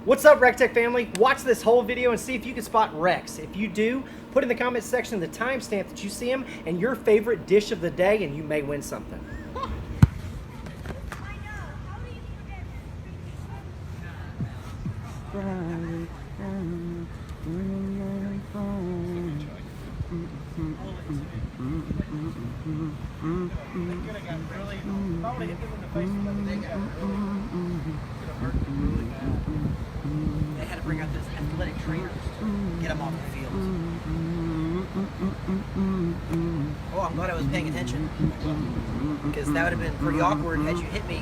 What's up, REC TEC family? Watch this whole video and see if you can spot Rex. If you do, put in the comments section the timestamp that you see him and your favorite dish of the day, and you may win something. They had to bring out those athletic trainers to get them off the field. Oh, I'm glad I was paying attention, because that would have been pretty awkward had you hit me.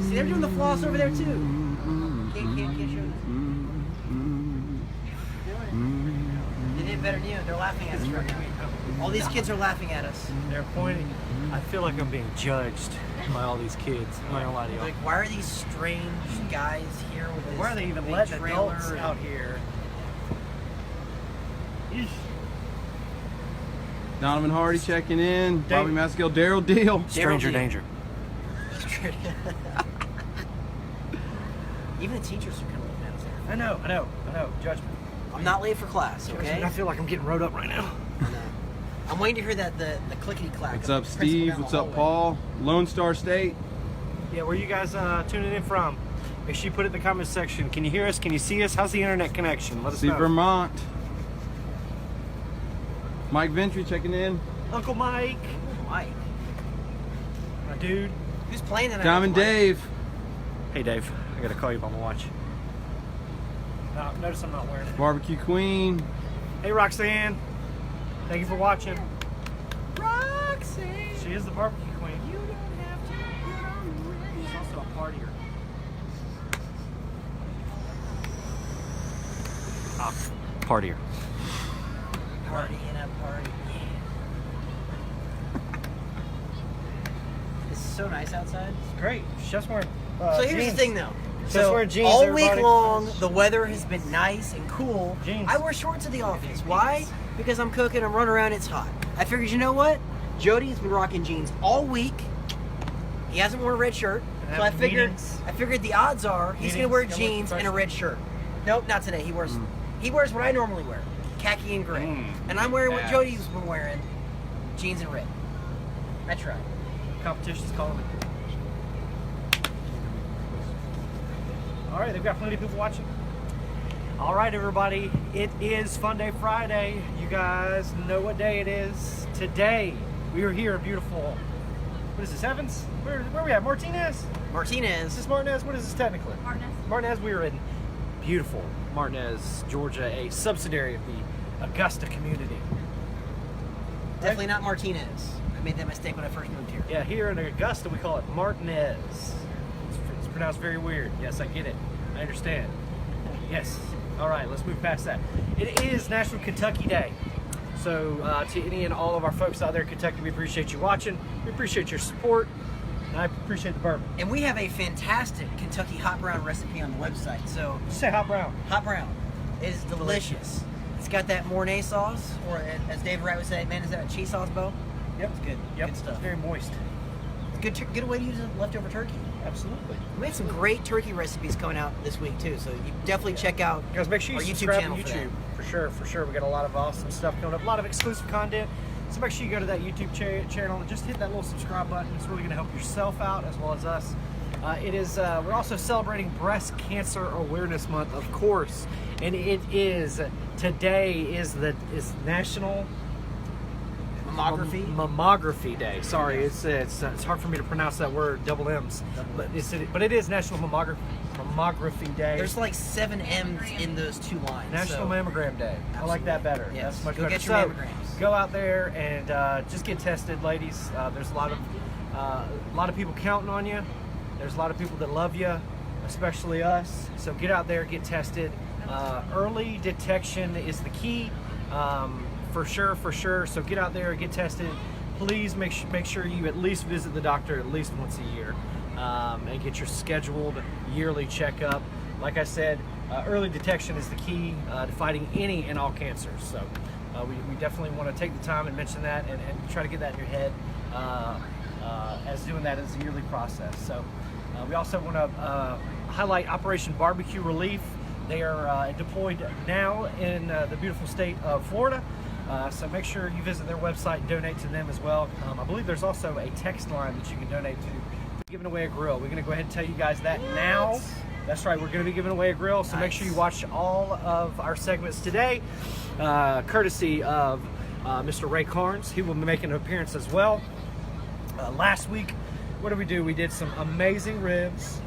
See, they're doing the floss over there too. Can't show this. They did better than you. They're laughing at us right now. All these kids are laughing at us. They're pointing. I feel like I'm being judged by all these kids. I'm not gonna lie to you. Like, why are these strange guys here with this? Why are they even big letting trailer adults and- out here? Eesh. Donovan Hardy checking in. Bobby Maskill, Daryl Deal. Stranger danger. Even the teachers are kind of looking at us there. I know. Judgment. I'm not late for class, okay? I feel like I'm getting rode up right now. I'm waiting to hear that the clickety clack. What's up, Steve? What's up, Paul? Lone Star State. Yeah, where you guys tuning in from? Make sure you put it in the comments section. Can you hear us? Can you see us? How's the internet connection? Let us See know. Vermont. Mike Ventry checking in. Uncle Mike. Mike. My dude. Who's playing tonight? Diamond Mike? Dave. Hey, Dave. I gotta call you by my watch. No, notice I'm not wearing it. Barbecue Queen. Hey, Roxanne. Thank you for watching. Roxanne. She is the barbecue queen. You don't have to get on the radio. She's also a partier. Partier. Party in a party. It's so nice outside. It's great. Chef's wearing So here's jeans. the thing, though. Just wear jeans, all everybody. week long, the weather has been nice and cool. Jeans. I wear shorts to the office. Why? Because I'm cooking, I'm running around, it's hot. I figured, you know what? Jody's been rocking jeans all week. He hasn't worn a red shirt. And So I having figured meetings. the odds are he's gonna Meetings, wear come with jeans and a professional. red shirt. Nope, not today. He wears what I normally wear. Khaki and gray. And I'm wearing what Yes. Jody's been wearing. Jeans and red. I tried. Competition's calling it. All right, they've got plenty of people watching. All right, everybody, it is Funday Friday. You guys know what day it is. Today, we are here in beautiful, what is this, Evans? Where are we at? Martinez? Is Martinez. this Martinez? What is this technically? Martinez, we are in beautiful Martinez, Georgia, a subsidiary of the Augusta community. Definitely not Martinez. I made that mistake when I first moved here. Yeah, here in Augusta, we call it Martinez. It's pronounced very weird. Yes, I get it. I understand. Yes. All right, let's move past that. It is National Kentucky Day. So to any and all of our folks out there in Kentucky, we appreciate you watching. We appreciate your support. And I appreciate the bourbon. And we have a fantastic Kentucky hot brown recipe on the website. So Just say hot brown. hot brown is delicious. It's got that Mornay sauce, or as Dave Wright would say, man, is that a cheese sauce, Bo? Yep. It's good. Yep. Good stuff. It's very moist. Good way to use leftover turkey. Absolutely. We have some great turkey recipes coming out this week too, so you definitely check out Guys, make sure you our YouTube subscribe channel to for YouTube. that. For sure. We got a lot of awesome stuff coming up, a lot of exclusive content. So make sure you go to that YouTube channel and just hit that little subscribe button. It's really going to help yourself out as well as us. It is. We're also celebrating Breast Cancer Awareness Month, of course, and it is today is National Mammography Day. Sorry, it's hard for me to pronounce that word, double M's. But it is National Mammography Day. There's like 7 M's in those 2 lines. National Mammogram Day. I like that better. Yes. That's much Go better. get your So, mammograms. go out there and just get tested, ladies. There's a lot of people counting on you. There's a lot of people that love you, especially us. So get out there, get tested. Early detection is the key, for sure. So get out there, get tested. Please make sure you at least visit the doctor at least once a year, and get your scheduled yearly checkup. Like I said, early detection is the key to fighting any and all cancers. So we definitely want to take the time and mention that and try to get that in your head as doing that as a yearly process. So We also want to highlight Operation Barbecue Relief. They are deployed now in the beautiful state of Florida. So make sure you visit their website and donate to them as well. I believe there's also a text line that you can donate to. We're giving away a grill. We're going to go ahead and tell you guys that now. That's right, we're going to be giving away a grill. So make sure you watch all of our segments today, courtesy of Mr. Ray Carnes. He will be making an appearance as well. Last week, what did we do? We did some amazing ribs.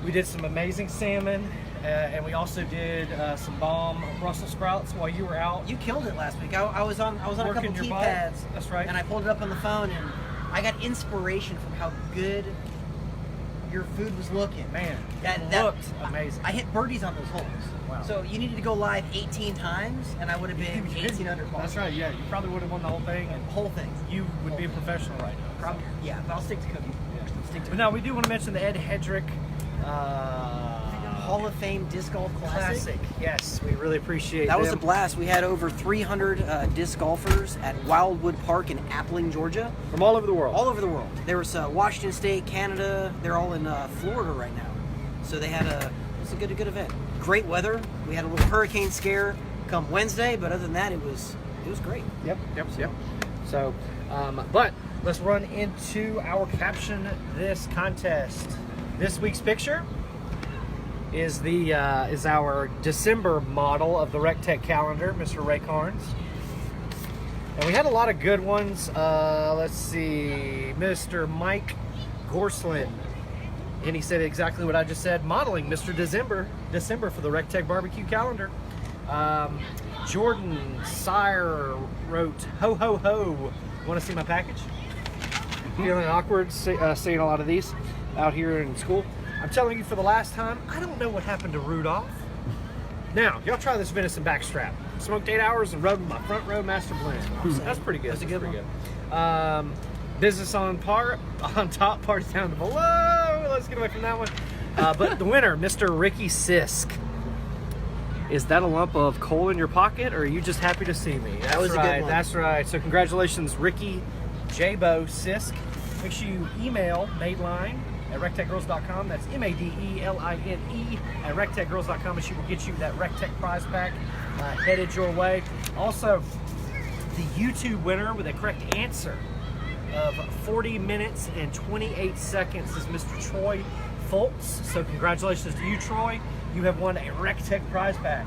We did some amazing salmon. And we also did some bomb Brussels sprouts while you were out. You killed it last week. I was on a couple tea pads. That's right. And I pulled it up on the phone, and I got inspiration from how good your food was looking. Man, that looked amazing. I hit birdies on those holes. Wow. So you needed to go live 18 times, and I would have been 18 under par. That's right. Yeah, you probably would have won the whole thing. And whole thing. You would be a professional right now. Probably. So. Yeah, but I'll stick to cooking. Yeah. But now we do want to mention the Ed Hedrick Hall of Fame Disc Golf Classic. Yes, we really appreciate that. Them. Was a blast. We had over 300 disc golfers at Wildwood Park in Appling, Georgia. From all over the world. All over the world. There was Washington State, Canada. They're all in Florida right now. So they had it was a good event. Great weather. We had a little hurricane scare come Wednesday, but other than that, it was great. Yep. So, but let's run into our caption this contest. This week's picture is our December model of the REC TEC calendar, Mr. Ray Carnes. And we had a lot of good ones. Let's see, Mr. Mike Gorslin. And he said exactly what I just said, modeling Mr. December for the REC TEC barbecue calendar. Jordan Sire wrote, ho, ho, ho. Want to see my package? Feeling awkward seeing a lot of these out here in school. I'm telling you for the last time, I don't know what happened to Rudolph. Now, y'all try this venison backstrap. Smoked 8 hours and rubbed my front row master blend. That's pretty good. That's a good one. Business on top, party down below. Let's get away from that one. But the winner, Mr. Ricky Sisk. Is that a lump of coal in your pocket, or are you just happy to see me? That was a good one. That's right. So congratulations, Ricky J-Bo Sisk. Make sure you email Madeline at rectechgirls.com. That's Madeline at rectechgirls.com, and she will get you that REC TEC prize pack headed your way. Also, the YouTube winner with a correct answer of 40 minutes and 28 seconds is Mr. Troy Foltz. So congratulations to you, Troy. You have won a REC TEC prize pack.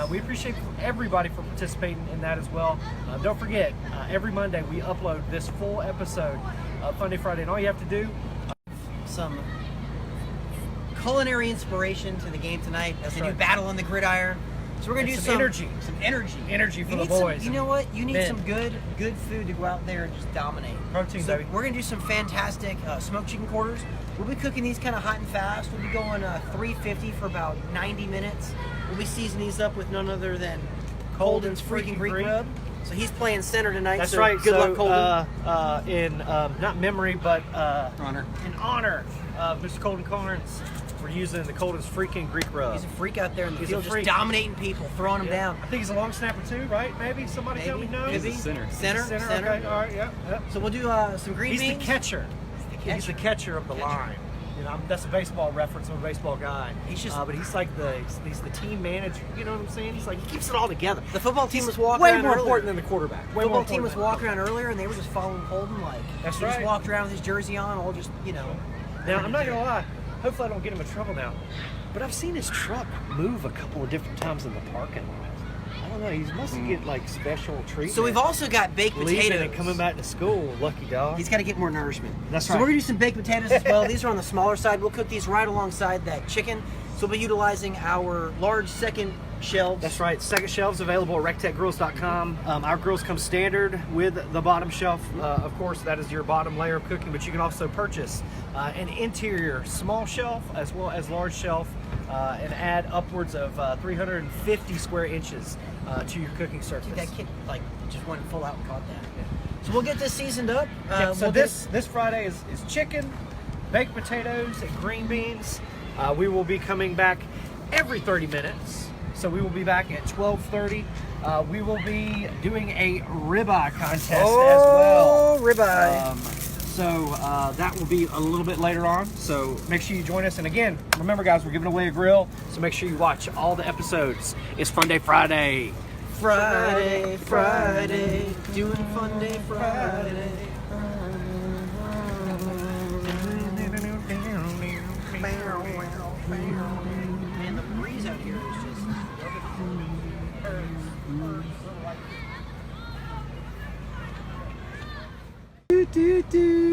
We appreciate everybody for participating in that as well. Don't forget, every Monday we upload this full episode of Funday Friday, and all you have to do some culinary inspiration to the game tonight as they do battle on the gridiron. So we're gonna do some energy for the boys. You know what? You need some good food to go out there and just dominate. Protein, so baby. We're gonna do some fantastic smoked chicken quarters. We'll be cooking these kind of hot and fast. We'll be going 350 for about 90 minutes. We'll be seasoning these up with none other than Colden's freaking Greek rub. So he's playing center tonight. That's so right. Good luck, Colden. In not memory, but honor. In honor of Mr. Colden Carnes, we're using the Colden's freaking Greek rub. He's a freak out there in the field, just dominating people, throwing them down. I think he's a long snapper too, right? Maybe somebody tell me no. He's a center. Center. Okay. All right. Yeah. So we'll do some green beans. He's the catcher. He's the catcher of the line. You know, that's a baseball reference. I'm a baseball guy. He's just, but he's like he's the team manager. You know what I'm saying? He's like, he keeps it all together. The football team was walking way around more earlier. important than the quarterback. The football team was walking around earlier, and they were just following Holden like. That's he right. Just walked around with his jersey on, all just Now I'm not gonna lie. Hopefully I don't get him in trouble now. But I've seen his truck move a couple of different times in the parking lot. I don't know. He must get like special treatment. So we've also got baked potatoes. And coming back to school, lucky dog. He's got to get more nourishment. That's right. So we're gonna do some baked potatoes as well. These are on the smaller side. We'll cook these right alongside that chicken. So we'll be utilizing our large second shelves. That's right. Second shelves available at rectechgrills.com. Our grills come standard with the bottom shelf. Of course, that is your bottom layer of cooking, but you can also purchase an interior small shelf as well as large shelf and add upwards of 350 square inches to your cooking surface. Dude, that kid just went full out and caught that. Yeah. So we'll get this seasoned up. So this Friday is chicken, baked potatoes, and green beans. We will be coming back every 30 minutes. So we will be back at 12:30. We will be doing a ribeye contest as well. Ribeye. So that will be a little bit later on. So make sure you join us. And again, remember guys, we're giving away a grill. So make sure you watch all the episodes. It's Funday Friday. Friday, Friday, doing Funday Friday. Man, the breeze out here is just...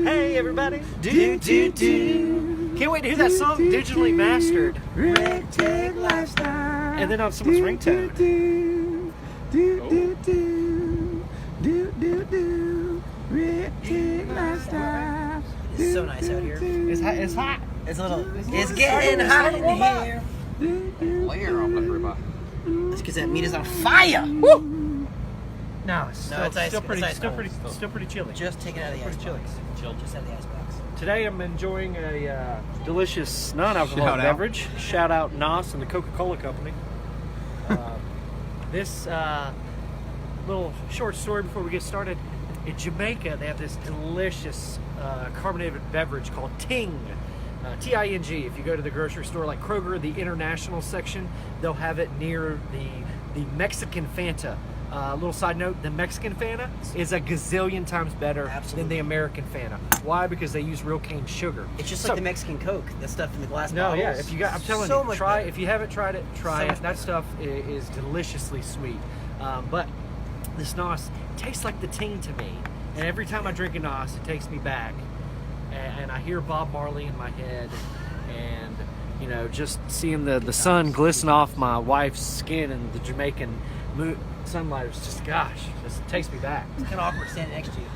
Hey everybody. Do, do, do. Can't wait to hear that song digitally mastered. REC TEC lifestyle. And then on someone's ringtone. It's so nice out here. It's hot. It's hot. It's a little. It's getting hot in here. Layer on that ribeye. That's because that meat is on fire. No, it's still, it's ice- still pretty, it's ice still cold. pretty, still pretty chilly. Just taken out of the ice Pretty box. Just out of the ice box. Today I'm enjoying a delicious non-alcoholic Shout out. beverage. Shout out Nos and the Coca-Cola Company. This little short story before we get started. In Jamaica, they have this delicious carbonated beverage called Ting. T-I-N-G. If you go to the grocery store like Kroger, the international section, they'll have it near the Mexican Fanta. Little side note, the Mexican Fanta is a gazillion times better than the American Fanta. Why? Because they use real cane sugar. It's just like the Mexican Coke. That stuff in the glass No, bottles. yeah. If you got, I'm telling so you, much try. better. If you haven't tried it, try So it. much That stuff is deliciously sweet. But this Nos tastes like the Ting to me. And every time I drink a Nos, it takes me back. And I hear Bob Marley in my head, and you know, just seeing the sun glisten off my wife's skin and the Jamaican sunlight is just, gosh, just takes me back. It's kind of awkward standing next to you.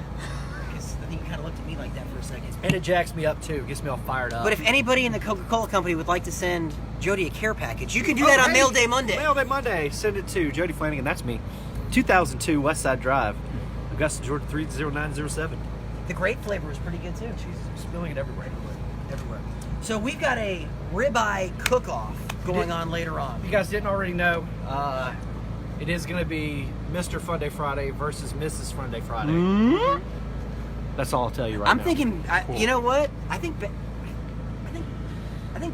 Because I think you kind of looked at me like that for a second. And it jacks me up too, gets me all fired up. But if anybody in the Coca-Cola company would like to send Jody a care package, you can do that on Mail Day Monday. Mail Day Monday, send it to Jody Flanagan, that's me. 2002 West Side Drive, Augusta, Georgia 30907. The grape flavor is pretty good too. She's spilling it everywhere. Everywhere. So we've got a ribeye cook-off going on later on. If you guys didn't already know, it is going to be Mr. Funday Friday versus Mrs. Funday Friday. Mm-hmm. That's all I'll tell you right I'm now. thinking, you know what? I think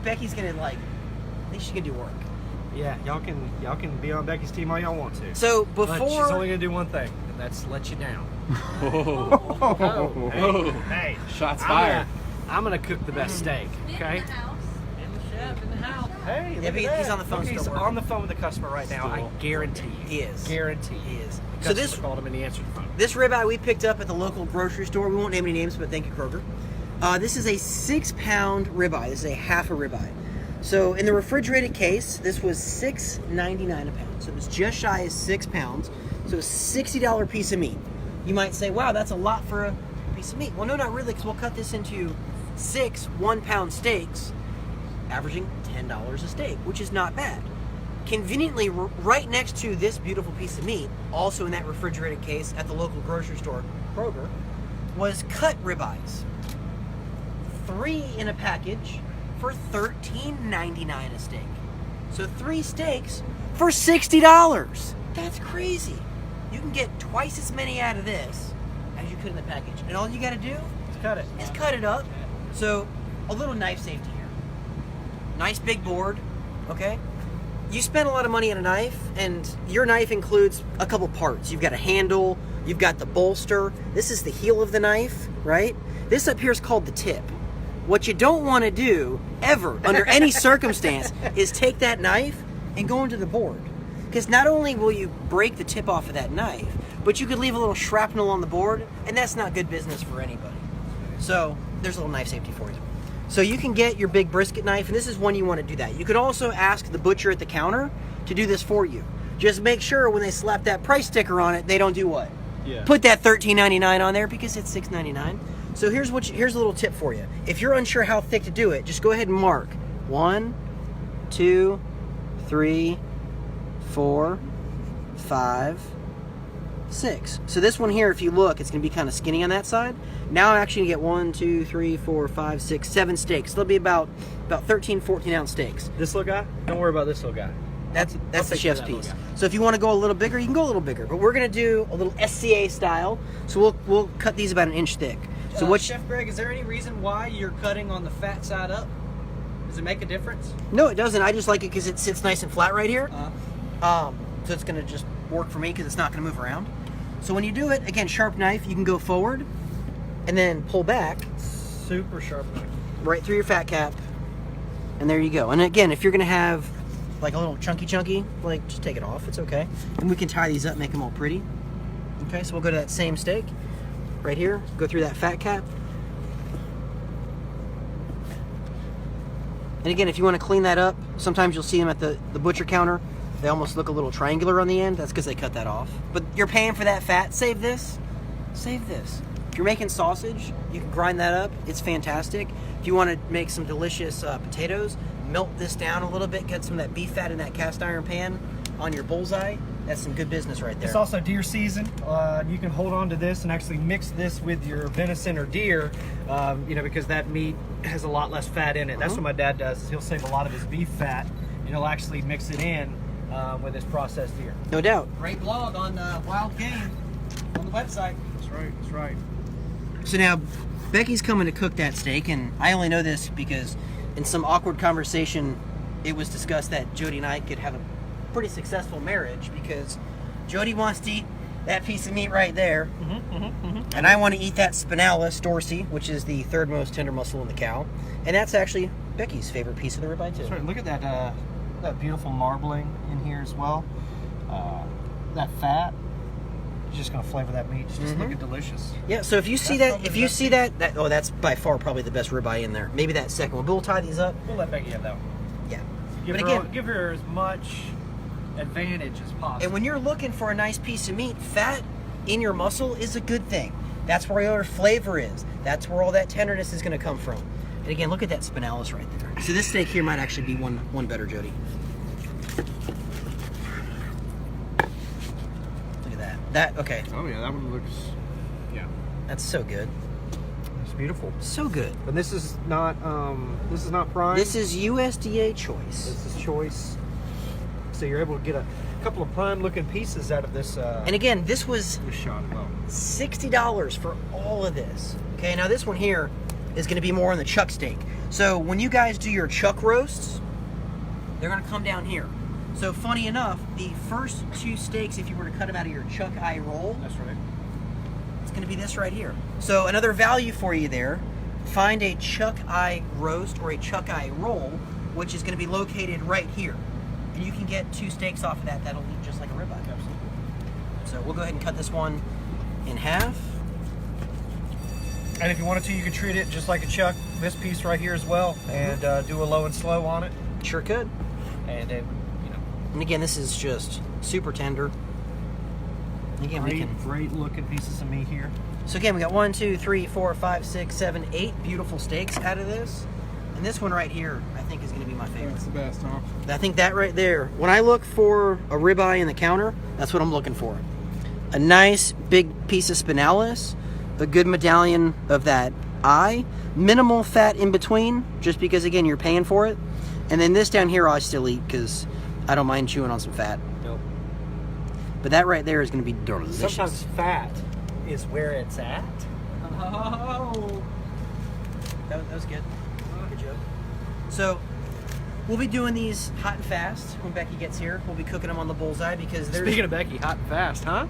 Becky's gonna I think she's gonna do work. Yeah, y'all can be on Becky's team all y'all want to. So But she's before only going to do one thing, and that's let you down. Oh, Hey, shots fired. I'm gonna cook the best steak, okay? Hey, Yeah, look but at he's that. on the phone Look, he's still on the phone with the customer right now. I Still. guarantee. He is. Guarantee. He is. The So customer called him and he answered the phone. this ribeye we picked up at the local grocery store. We won't name any names, but thank you, Kroger. This is a 6-pound ribeye. This is a half a ribeye. So in the refrigerated case, this was $6.99 a pound. So it was just shy of 6 pounds. So it's a $60 piece of meat. You might say, wow, that's a lot for a piece of meat. Well, no, not really, because we'll cut this into 6 1-pound steaks, averaging $10 a steak, which is not bad. Conveniently, right next to this beautiful piece of meat, also in that refrigerated case at the local grocery store, Kroger, was cut ribeyes. 3 in a package for $13.99 a steak. So 3 steaks for $60. That's crazy. You can get twice as many out of this as you could in the package. And all you gotta do Let's cut it. is cut it up. So a little knife safety here. Nice big board, okay? You spend a lot of money on a knife, and your knife includes a couple parts. You've got a handle, you've got the bolster. This is the heel of the knife, right? This up here is called the tip. What you don't want to do, ever, under any circumstance, is take that knife and go into the board. Because not only will you break the tip off of that knife, but you could leave a little shrapnel on the board, and that's not good business for anybody. So there's a little knife safety for you. So you can get your big brisket knife, and this is when you want to do that. You could also ask the butcher at the counter to do this for you. Just make sure when they slap that price sticker on it, they don't do what? Yeah. Put that $13.99 on there because it's $6.99. So here's a little tip for you. If you're unsure how thick to do it, just go ahead and mark 1, 2, 3, 4, 5, 6. So this one here, if you look, it's going to be kind of skinny on that side. Now I'm actually going to get 1, 2, 3, 4, 5, 6, 7 steaks. They'll be about 13, 14-ounce steaks. This little guy? Don't worry about this little guy. That's the take care of chef's that little piece. guy. So if you want to go a little bigger, you can go a little bigger. But we're going to do a little SCA style. So we'll cut these about 1 inch thick. So what? Chef Greg, is there any reason why you're cutting on the fat side up? Does it make a difference? No, it doesn't. I just like it because it sits nice and flat right here. Uh-huh. So it's going to just work for me because it's not going to move around. So when you do it, again, sharp knife, you can go forward and then pull back Super sharp knife. right through your fat cap. And there you go. And again, if you're going to have like a little chunky, like just take it off. It's okay. And we can tie these up, make them all pretty. Okay, so we'll go to that same steak right here. Go through that fat cap. And again, if you want to clean that up, sometimes you'll see them at the butcher counter. They almost look a little triangular on the end. That's because they cut that off. But you're paying for that fat. Save this. Save this. If you're making sausage, you can grind that up. It's fantastic. If you want to make some delicious potatoes, melt this down a little bit. Get some of that beef fat in that cast iron pan on your Bullseye. That's some good business right there. It's also deer season. You can hold on to this and actually mix this with your venison or deer, because that meat has a lot less fat in it. That's what my dad does. Is he'll save a lot of his beef fat, and he'll actually mix it in with his processed deer. No doubt. Great blog on wild game on the website. That's right. That's right. So now, Becky's coming to cook that steak, and I only know this because in some awkward conversation, it was discussed that Jody and I could have a pretty successful marriage because Jody wants to eat that piece of meat right there, and I want to eat that spinalis dorsey, which is the third most tender muscle in the cow, and that's actually Becky's favorite piece of the ribeye too. That's right. Look at that that beautiful marbling in here as well. That fat is just going to flavor that meat. It's just looking delicious. Yeah. So if you see that, oh, that's by far probably the best ribeye in there. Maybe that second one. But we'll tie these up. We'll let Becky have that one. Yeah. Give her as much advantage as possible. And when you're looking for a nice piece of meat, fat in your muscle is a good thing. That's where your flavor is. That's where all that tenderness is going to come from. And again, look at that spinalis right there. So this steak here might actually be one better, Jody. Look at that. That okay. Oh yeah, that one looks. Yeah. That's so good. It's beautiful. So good. And this is not prime. This is USDA choice. This is choice. So you're able to get a couple of prime looking pieces out of this. And again, this was this shot well. $60 for all of this. Okay, now this one here is going to be more on the chuck steak. So when you guys do your chuck roasts, they're going to come down here. So funny enough, the first two steaks, if you were to cut them out of your chuck eye roll, That's right. it's going to be this right here. So another value for you there, find a chuck eye roast or a chuck eye roll, which is going to be located right here. And you can get two steaks off of that. That'll eat just like a ribeye. Absolutely. So we'll go ahead and cut this one in half. And if you wanted to, you could treat it just like a chuck. This piece right here as well, and do a low and slow on it. Sure could. And it, And again, this is just super tender. Again, we can. great looking pieces of meat here. So again, we got 1, 2, 3, 4, 5, 6, 7, 8 beautiful steaks out of this. And this one right here, I think, is going to be my favorite. That's the best, huh? I think that right there, when I look for a ribeye in the counter, that's what I'm looking for. A nice big piece of spinalis, a good medallion of that eye, minimal fat in between, just because, again, you're paying for it. And then this down here, I still eat because I don't mind chewing on some fat. Nope. But that right there is going to be delicious. Sometimes fat is where it's at. Oh. That was good. Good job. So, we'll be doing these hot and fast when Becky gets here. We'll be cooking them on the Bullseye because there's... Speaking of Becky, hot and fast, huh?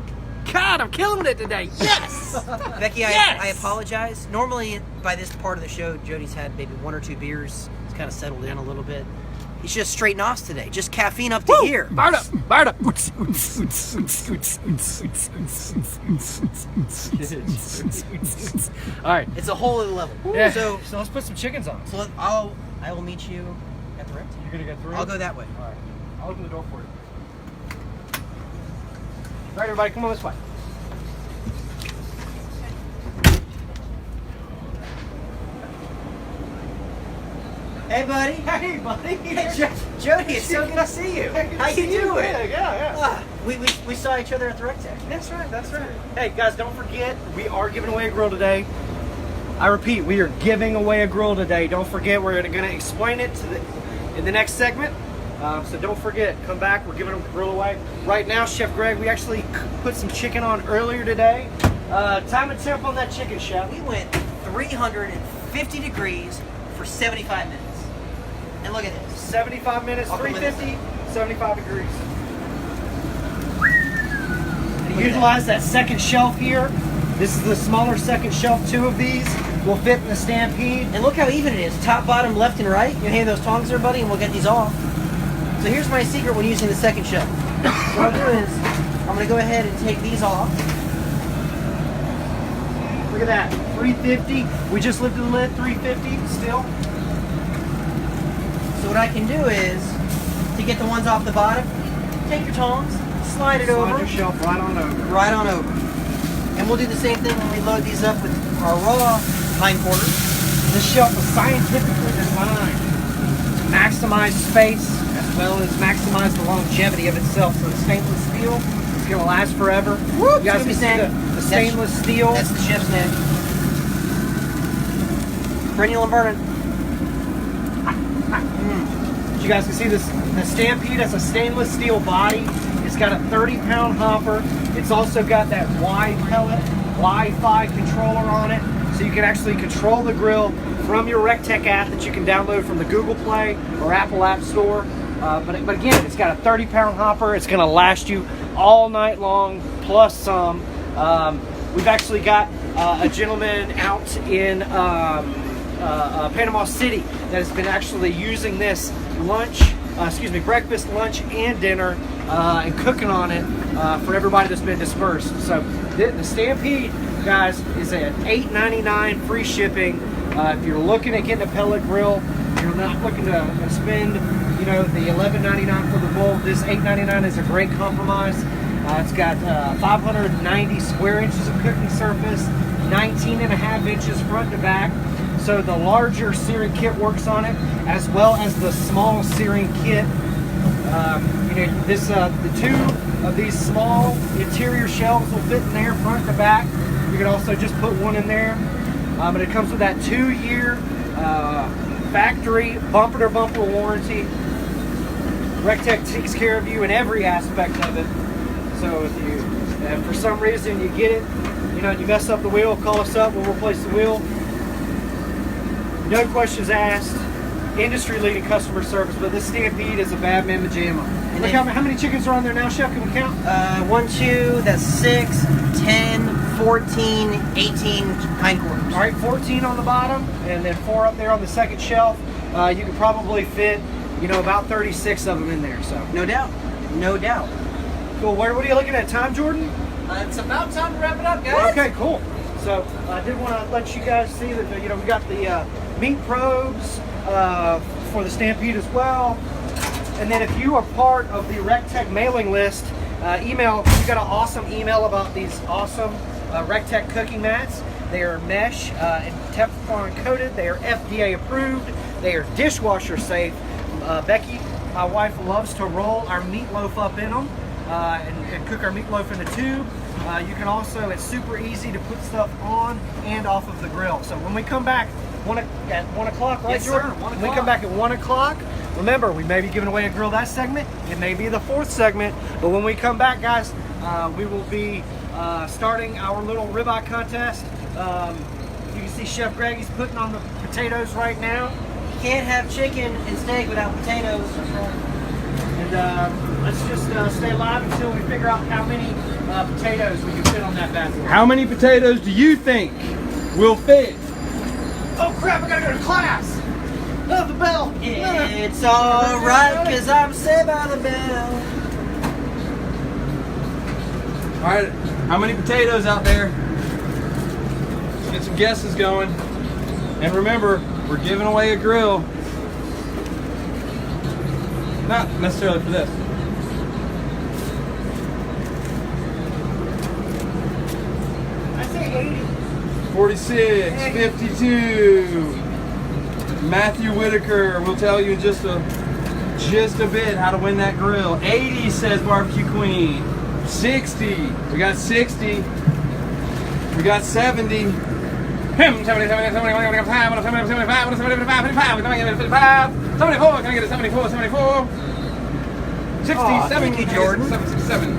God, I'm killing it today. Yes! Becky, Yes! I apologize. Normally, by this part of the show, Jody's had maybe 1 or 2 beers. It's kind of settled in a little bit. He's just straight nos today. Just caffeine up to here. Fired up! Fired up! All right. It's a whole other level. Yeah. So let's put some chickens on. I will meet you at the REC TEC. You're gonna get through? I'll go that way. All right. I'll open the door for you. All right, everybody, come on this way. Hey, buddy. Hey, buddy. Hey, Jody, it's so good to see you. How you doing? Yeah. We saw each other at the REC TEC. That's right. That's right. Hey, guys, don't forget, we are giving away a grill today. I repeat, we are giving away a grill today. Don't forget, we're going to explain it in the next segment. So don't forget, come back. We're giving a grill away. Right now, Chef Greg, we actually put some chicken on earlier today. Time and temp on that chicken, Chef. We went 350 degrees for 75 minutes. And look at this. 75 minutes, I'll come with 350, 75 degrees. And Look at utilize that second shelf here. This is the smaller second shelf. 2 of these will fit in the Stampede. And look how even it is. Top, bottom, left, and right. You hand those tongs there, buddy, and we'll get these off. So here's my secret when using the second shelf. What I'll do is, I'm going to go ahead and take these off. Look at that, 350. We just lifted the lid, 350 still. So what I can do is, to get the ones off the bottom, take your tongs, slide it over. Slide your shelf right on over. Right on over. And we'll do the same thing when we load these up with our raw hindquarters. This shelf was scientifically designed to maximize space as well as maximize the longevity of itself. So the stainless steel is going to last forever. Woo, you guys can see the stainless steel. That's the chef's neck. Perennial and burning. You guys can see this. The Stampede has a stainless steel body. It's got a 30-pound hopper. It's also got that wide pellet Wi-Fi controller on it, so you can actually control the grill from your REC TEC app that you can download from the Google Play or Apple App Store. But again, it's got a 30-pound hopper. It's going to last you all night long, plus some. We've actually got a gentleman out in Panama City that has been actually using this breakfast, lunch, and dinner, and cooking on it for everybody that's been dispersed. So the Stampede, guys, is at $8.99 free shipping. If you're looking at getting a pellet grill, you're not looking to spend, the $11.99 for the Bull. This $8.99 is a great compromise. It's got 590 square inches of cooking surface, 19.5 inches front to back. So the larger searing kit works on it, as well as the small searing kit. The 2 of these small interior shelves will fit in there, front to back. You can also just put one in there. But it comes with that 2-year factory bumper-to-bumper warranty. REC TEC takes care of you in every aspect of it. So if for some reason you get it, you mess up the wheel, call us up, we'll replace the wheel. No questions asked. Industry-leading customer service, but this Stampede is a bad mamma jamma. Look how many chickens are on there now, Chef? Can we count? 1, 2, that's 6, 10, 14, 18 hindquarters. All right, 14 on the bottom, and then 4 up there on the second shelf. You could probably fit, about 36 of them in there. So no doubt, no doubt. Cool. What are you looking at? Time, Jordan? It's about time to wrap it up, guys. Okay, cool. So I did want to let you guys see that we got the meat probes for the Stampede as well. And then if you are part of the REC TEC mailing list, we got an awesome email about these awesome REC TEC cooking mats. They are mesh and Teflon coated. They are FDA approved. They are dishwasher safe. Becky, my wife, loves to roll our meatloaf up in them and cook our meatloaf in the tube. You can also, it's super easy to put stuff on and off of the grill. So when we come back at 1 o'clock, right, yes, Jordan? Sir, 1 When we come back at 1 o'clock, remember, we may be giving away a grill that segment. It may be the 4th segment. But when we come back, guys, we will be starting our little ribeye contest. You can see Chef Greg, he's putting on the potatoes right now. Can't have chicken and steak without potatoes. And let's just stay live until we figure out how many potatoes we can fit on that bad boy. How many potatoes do you think will fit? Oh crap, I gotta go to class! Oh, the bell! It's alright, cause I'm saved by the bell. Alright, how many potatoes out there? Let's get some guesses going. And remember, we're giving away a grill. Not necessarily for this. I say 80. 46, 52. Matthew Whitaker will tell you in just a bit how to win that grill. 80 says Barbecue Queen. 60. We got 60. We got 70. 70, 70, 75, 75, 75, 74, can I get a 74, 74? 60, Aw, 70, thank you, Jordan. 67.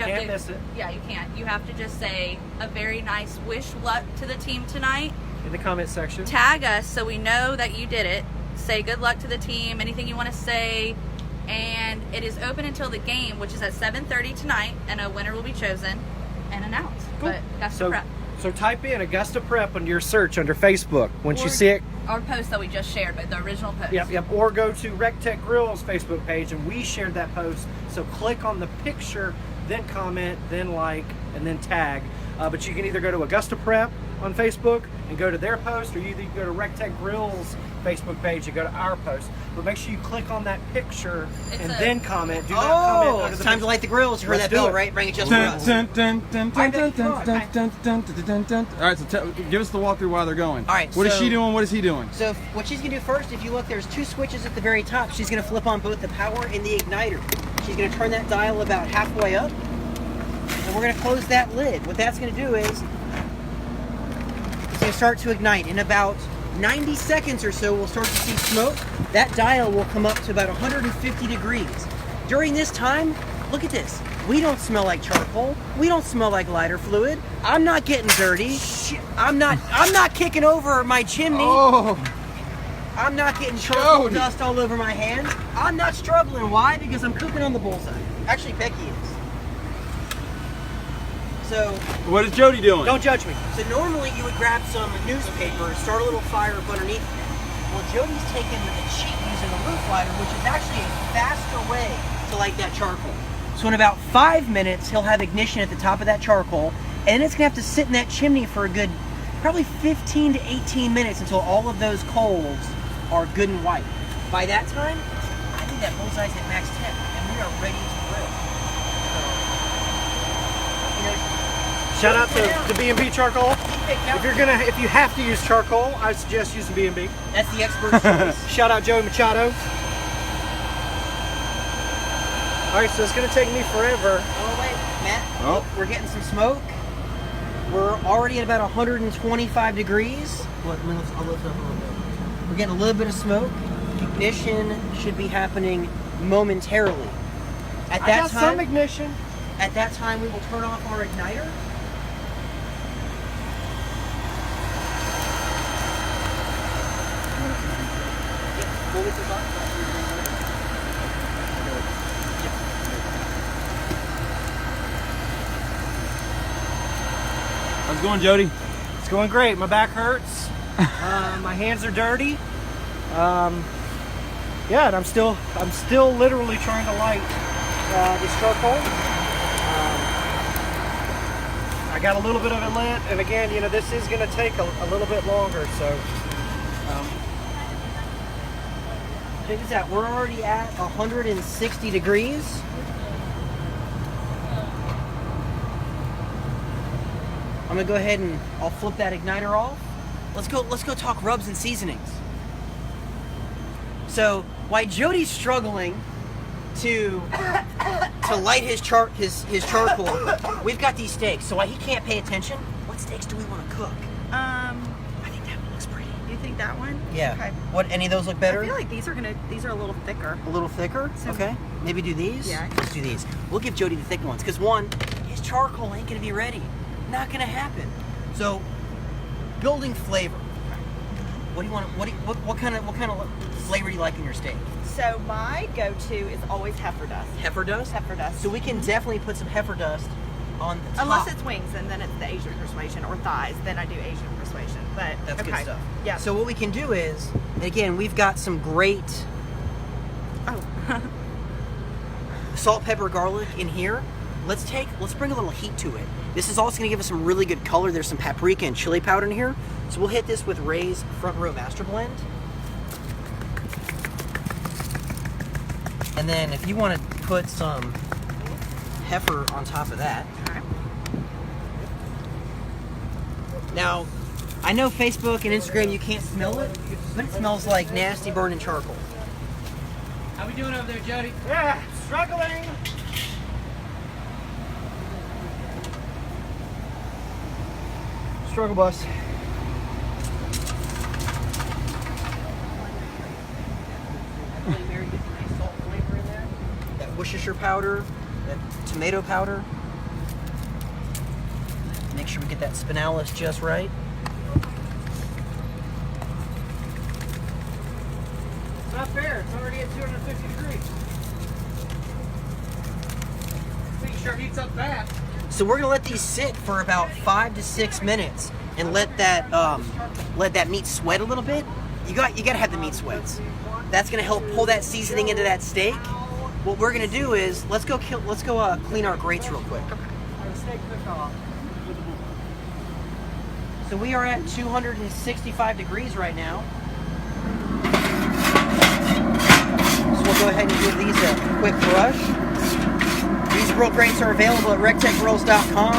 You have Can't to, miss it. Yeah, you can't. You have to just say a very nice wish luck to the team tonight. In the comment section. Tag us so we know that you did it. Say good luck to the team, anything you want to say. And it is open until the game, which is at 7:30 tonight, and a winner will be chosen and announced. Cool. But that's So, the prep. so type in Augusta Prep under your search under Facebook. Once Or- you see it, Our post that we just shared, but the original post. yep. Or go to REC TEC Grill's Facebook page, and we shared that post. So click on the picture, then comment, then like, and then tag. But you can either go to Augusta Prep on Facebook and go to their post, or you can go to REC TEC Grill's Facebook page and go to our post. But make sure you click on that picture and then comment. Do not comment Oh, under it's the time to picture. light the grills. You heard Let's that do bell, it. right? Bring it just for us. All right, so give us the walkthrough while they're going. All right, What is so- she doing? What is he doing? So what she's gonna do first, if you look, there's two switches at the very top. She's gonna flip on both the power and the igniter. She's gonna turn that dial about halfway up, and we're gonna close that lid. What that's gonna do is it's gonna start to ignite. In about 90 seconds or so, we'll start to see smoke. That dial will come up to about 150 degrees. During this time, look at this. We don't smell like charcoal. We don't smell like lighter fluid. I'm not getting dirty. I'm not kicking over my chimney. Oh, I'm not getting charcoal Jody. dust all over my hands. I'm not struggling. Why? Because I'm cooking on the bullseye. Actually, Becky is. So, what is Jody doing? Don't judge me. so normally you would grab some newspaper and start a little fire up underneath it. Well, Jody's taking the cheat using a roof lighter, which is actually a faster way to light that charcoal. So in about 5 minutes, he'll have ignition at the top of that charcoal, and it's gonna have to sit in that chimney for a good, probably 15 to 18 minutes until all of those coals are good and white. By that time, I think that bullseye's at max temp, and we are ready to grill. So, you know, Shout out to B&B Charcoal. if If you have to use charcoal, I suggest using B&B. that's the expert's choice. Shout out Joey Machado. All right, so it's gonna take me forever. Oh wait, Matt. Oh. Look, we're getting some smoke. We're already at about 125 degrees. Look, I'll lift up a little bit. We're getting a little bit of smoke. Ignition should be happening momentarily. At I that got time, some ignition. at that time, we will turn off our igniter. Yeah, we'll get this off. How's it going, Jody? It's going great. My back hurts. My hands are dirty. Yeah, and I'm still literally trying to light this charcoal. I got a little bit of it lit, and again, you know, this is going to take a little bit longer. So, Check this out. We're already at 160 degrees. I'm gonna go ahead and I'll flip that igniter off. Let's go talk rubs and seasonings. So while Jody's struggling to light his charcoal, we've got these steaks. So while he can't pay attention, what steaks do we want to cook? I think that one looks pretty. You think that one? Yeah. Okay. What? Any of those look better? I feel like these are a little thicker. A little thicker? So- Okay. Maybe do these? Yeah. Let's do these. We'll give Jody the thick ones, because one, his charcoal ain't gonna be ready. Not gonna happen. So, building flavor. What do you want? What kind of flavor do you like in your steak? So my go-to is always heifer dust. Heifer dust? Heifer dust. So we can definitely put some heifer dust on the top. Unless it's wings, and then it's the Asian persuasion, or thighs, then I do Asian persuasion. But That's okay. good stuff. Yeah. So what we can do is, and again, we've got some great oh, salt, pepper, garlic in here. Let's bring a little heat to it. This is also gonna give us some really good color. There's some paprika and chili powder in here. So we'll hit this with Ray's Front Row Master Blend. And then if you want to put some heifer on top of that. okay. Now, I know Facebook and Instagram, you can't smell it, but it smells like nasty burning charcoal. How we doing over there, Jody? yeah, struggling. Struggle bus. That Worcestershire powder, that tomato powder. sure we get that spinalis just right. It's not fair. It's already at 250 degrees. Make sure it heats up fast. So we're gonna let these sit for about 5 to 6 minutes and let that meat sweat a little bit. You gotta have the meat sweats. That's gonna help pull that seasoning into that steak. What we're gonna do is let's go clean our grates real quick. So we are at 265 degrees right now. So we'll go ahead and give these a quick brush. These grill grates are available at rectechgrills.com.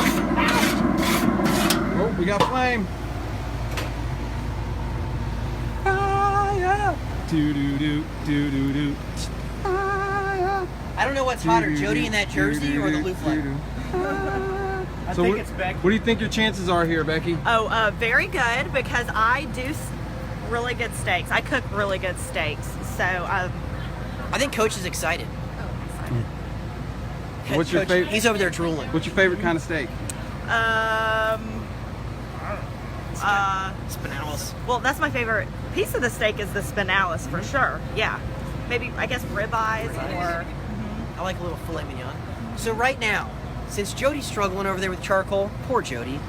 Oh, we got flame. Fire. Do-do-do, do-do-do. Fire. I don't know what's hotter, Jody in that jersey or the loop light. I So think what, it's Becky. what do you think your chances are here, Becky? Oh, very good, because I do really good steaks. I cook really good steaks. So, I think Coach is excited. What's your Coach, favorite? He's over there drooling. What's your favorite kind of steak? Spinalis. well, that's my favorite piece of the steak is the spinalis for sure. Yeah. Maybe, I guess, ribeyes or... I like a little filet mignon. So right now, since Jody's struggling over there with charcoal, poor Jody,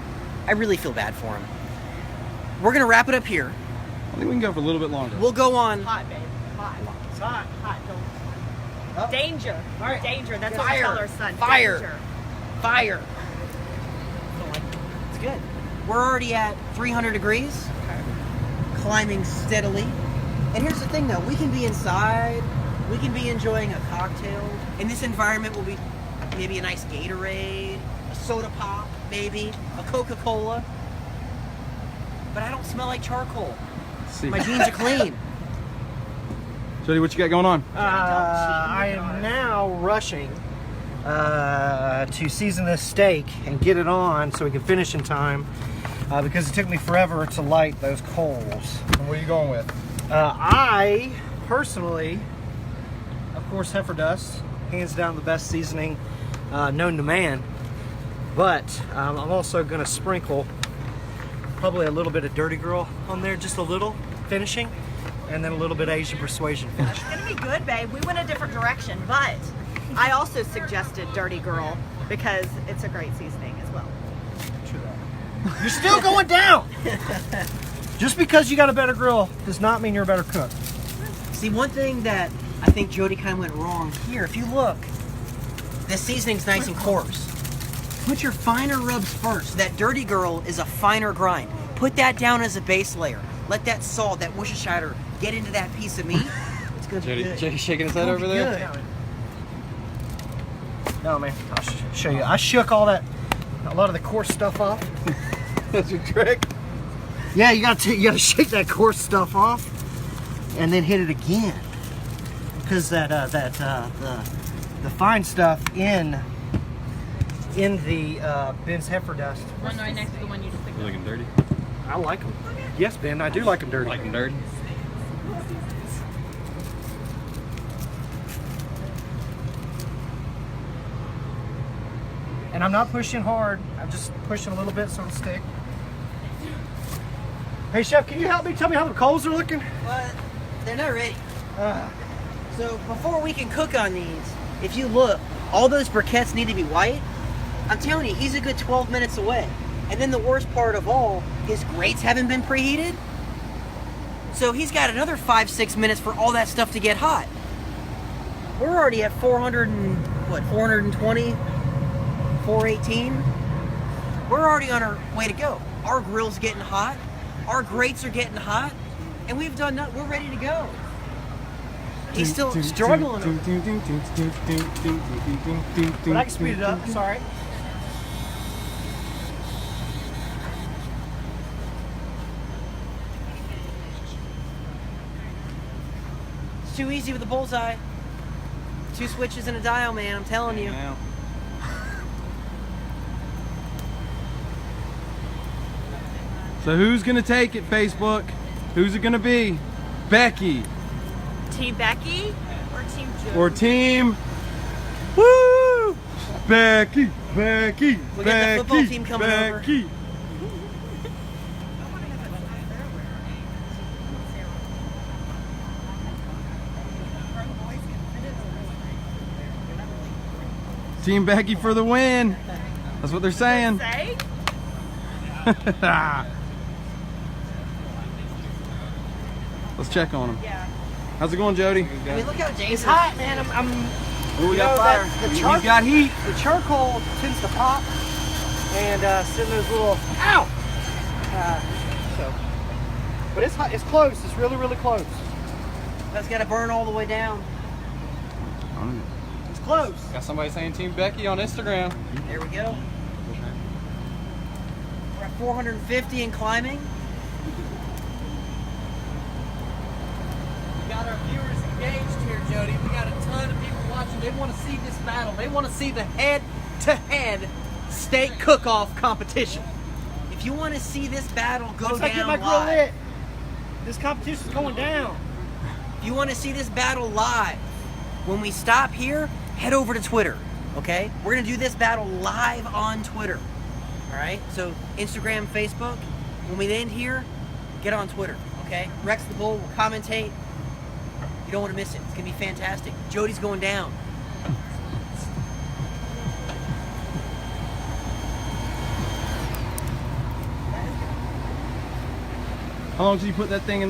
I really feel bad for him. We're gonna wrap it up here. I think we can go for a little bit longer. We'll go on. Hot, babe. Hot. It's hot. Hot. Don't... Danger. All right. Danger. That's what we tell our son. Fire. Danger. Fire. It's good. We're already at 300 degrees, climbing steadily. And here's the thing though, we can be inside, we can be enjoying a cocktail. In this environment will be maybe a nice Gatorade, a soda pop, maybe, a Coca-Cola. But I don't smell like charcoal. See. My jeans are clean. Jody, what you got going on? I am now rushing to season this steak and get it on so we can finish in time because it took me forever to light those coals. And what are you going with? I personally, of course, heifer dust, hands down the best seasoning known to man. But I'm also going to sprinkle probably a little bit of Dirty Girl on there, just a little finishing, and then a little bit of Asian Persuasion finish. It's gonna be good, babe. We went a different direction, but I also suggested Dirty Girl because it's a great seasoning as well. You're still going down! Just because you got a better grill does not mean you're a better cook. See, one thing that I think Jody kind of went wrong here, if you look, the seasoning's nice and coarse. Put your finer rubs first. That Dirty Girl is a finer grind. Put that down as a base layer. Let that salt, that Worcestershire get into that piece of meat. It's gonna be good. Jody shaking his head It'll over be there. good. No, man, I'll show you. I shook a lot of the coarse stuff off. That's your trick. Yeah, you gotta shake that coarse stuff off, and then hit it again, because the fine stuff in the Ben's heifer dust. One right next to the one you just picked up. Looking dirty. I like them. Yes, Ben, I do like them dirty. Like them dirty. And I'm not pushing hard. I'm just pushing a little bit so it'll stick. Hey, Chef, can you help me? Tell me how the coals are looking? But they're not ready. So before we can cook on these, if you look, all those briquettes need to be white. I'm telling you, he's a good 12 minutes away. And then the worst part of all, his grates haven't been preheated. So he's got another 5-6 minutes for all that stuff to get hot. We're already at 420, 418. We're already on our way to go. Our grill's getting hot. Our grates are getting hot. And we've done nothing. We're ready to go. He's still struggling. But I can speed it up. Sorry. It's too easy with the bullseye. 2 switches and a dial, man. I'm telling you. Yeah. So who's gonna take it, Facebook? Who's it gonna be? Becky Team Becky or Team Jody? or Team? Woo! Becky, Becky, We got the football team coming over. Becky. Team Becky for the win. That's what they're saying. Say? Let's check on them. Yeah. How's it going, Jody? I mean, look how dangerous. It's hot, man. Ooh, we You got know, fire. that- We've got heat. The charcoal tends to pop and send those little ow. So, but it's hot. It's close. It's really, really close. That's got to burn all the way down. It's close. Got somebody saying Team Becky on Instagram. There we go. We're at 450 and climbing. We got our viewers engaged here, Jody. We got a ton of people watching. They want to see this battle. They want to see the head-to-head state cook-off competition. If you want to see this battle go Once I down get my grill live, lit, this competition's going down. if you want to see this battle live, when we stop here, head over to Twitter, okay? We're going to do this battle live on Twitter, all right? So Instagram, Facebook. When we end here, get on Twitter, okay? Rex the Bull will commentate. You don't want to miss it. It's going to be fantastic. Jody's going down. How long did you put that thing in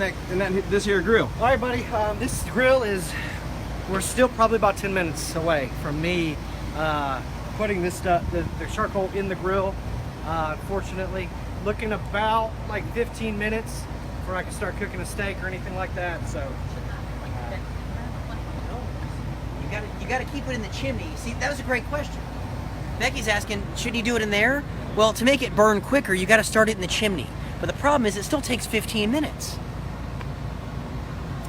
this here grill? All right, buddy. This grill is. We're still probably about 10 minutes away from me putting this stuff, the charcoal in the grill. Unfortunately, looking about like 15 minutes before I can start cooking a steak or anything like that. So. You got to keep it in the chimney. See, that was a great question. Becky's asking, should you do it in there? Well, to make it burn quicker, you got to start it in the chimney. But the problem is, it still takes 15 minutes.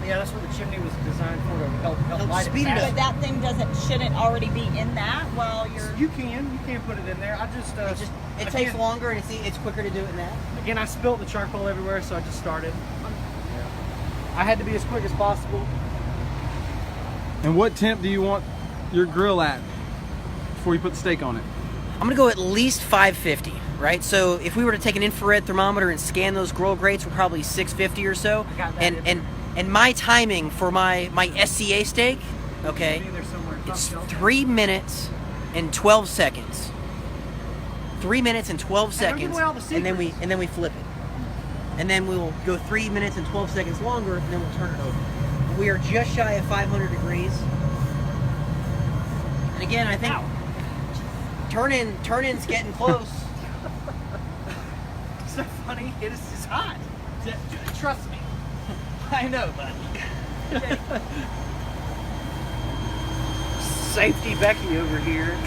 Yeah, that's what the chimney was designed for, to help light speed it faster. up. But that thing shouldn't already be in that while you're. You can put it in there. I just. It I takes can't- longer, and it's quicker to do it in that. Again, I spilled the charcoal everywhere, so I just started. I had to be as quick as possible. And what temp do you want your grill at before you put the steak on it? I'm gonna go at least 550, right? So if we were to take an infrared thermometer and scan those grill grates, we're probably 650 or so. I got that And my timing for my SCA steak, okay, Maybe there's somewhere. it's 3 minutes and 12 seconds. 3 minutes and 12 Hey, don't give seconds, away all the and then we flip it, and then we will go 3 minutes and 12 seconds longer, and then we'll turn it over. We are just shy of 500 degrees, and again, I think turn in's getting close. It's so funny. It's hot. Trust me. I know, buddy. Safety Becky over here.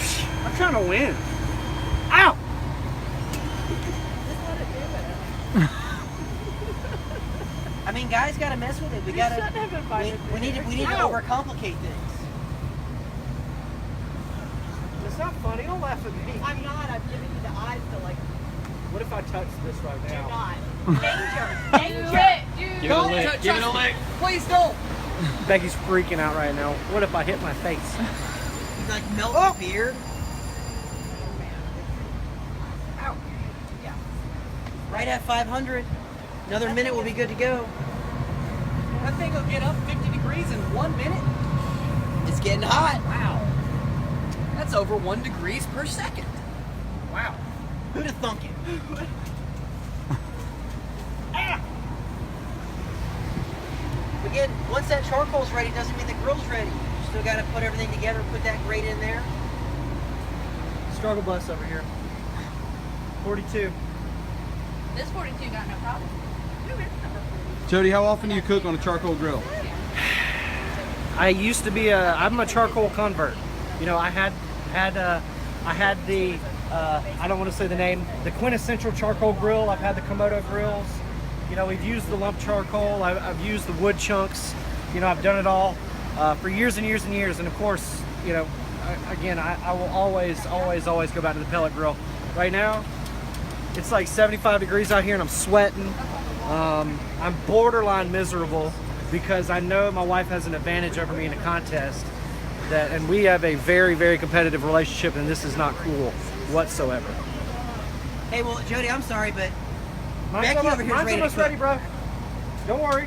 I'm trying to win. Ow! I mean, guys got to mess with it. We got to. We need to Ow. overcomplicate things. It's not funny. Don't laugh at me. I'm not. I'm giving you the eyes to like. What if I touch this right Do now? not. Danger. Danger. Give it a lick. Give it a lick. Please don't. Becky's freaking out right now. What if I hit my face? He's like melting the beard. Ow. Yeah. Right at 500. Another minute, we'll be good to go. That thing will get up 50 degrees in 1 minute. It's getting hot. Wow. That's over 1 degree per second. Wow. Who'd have thunk it? Again, once that charcoal's ready, doesn't mean the grill's ready. You still got to put everything together, put that grate in there. Struggle bus over here. 42. This 42 got no problem. Who is number 42? Jody, how often do you cook on a charcoal grill? I used to be I'm a charcoal convert. You know, I had the I don't want to say the name, the quintessential charcoal grill. I've had the Komodo grills. You know, we've used the lump charcoal. I've used the wood chunks. You know, I've done it all for years and years and years. And of course, you know, I will always go back to the pellet grill. Right now, it's like 75 degrees out here and I'm sweating. I'm borderline miserable because I know my wife has an advantage over me in a contest. and we have a very, very competitive relationship, and this is not cool whatsoever. Hey, well, Jody, I'm sorry, but Mine's Becky over here is mine's ready to almost cook. ready, bro. Don't worry.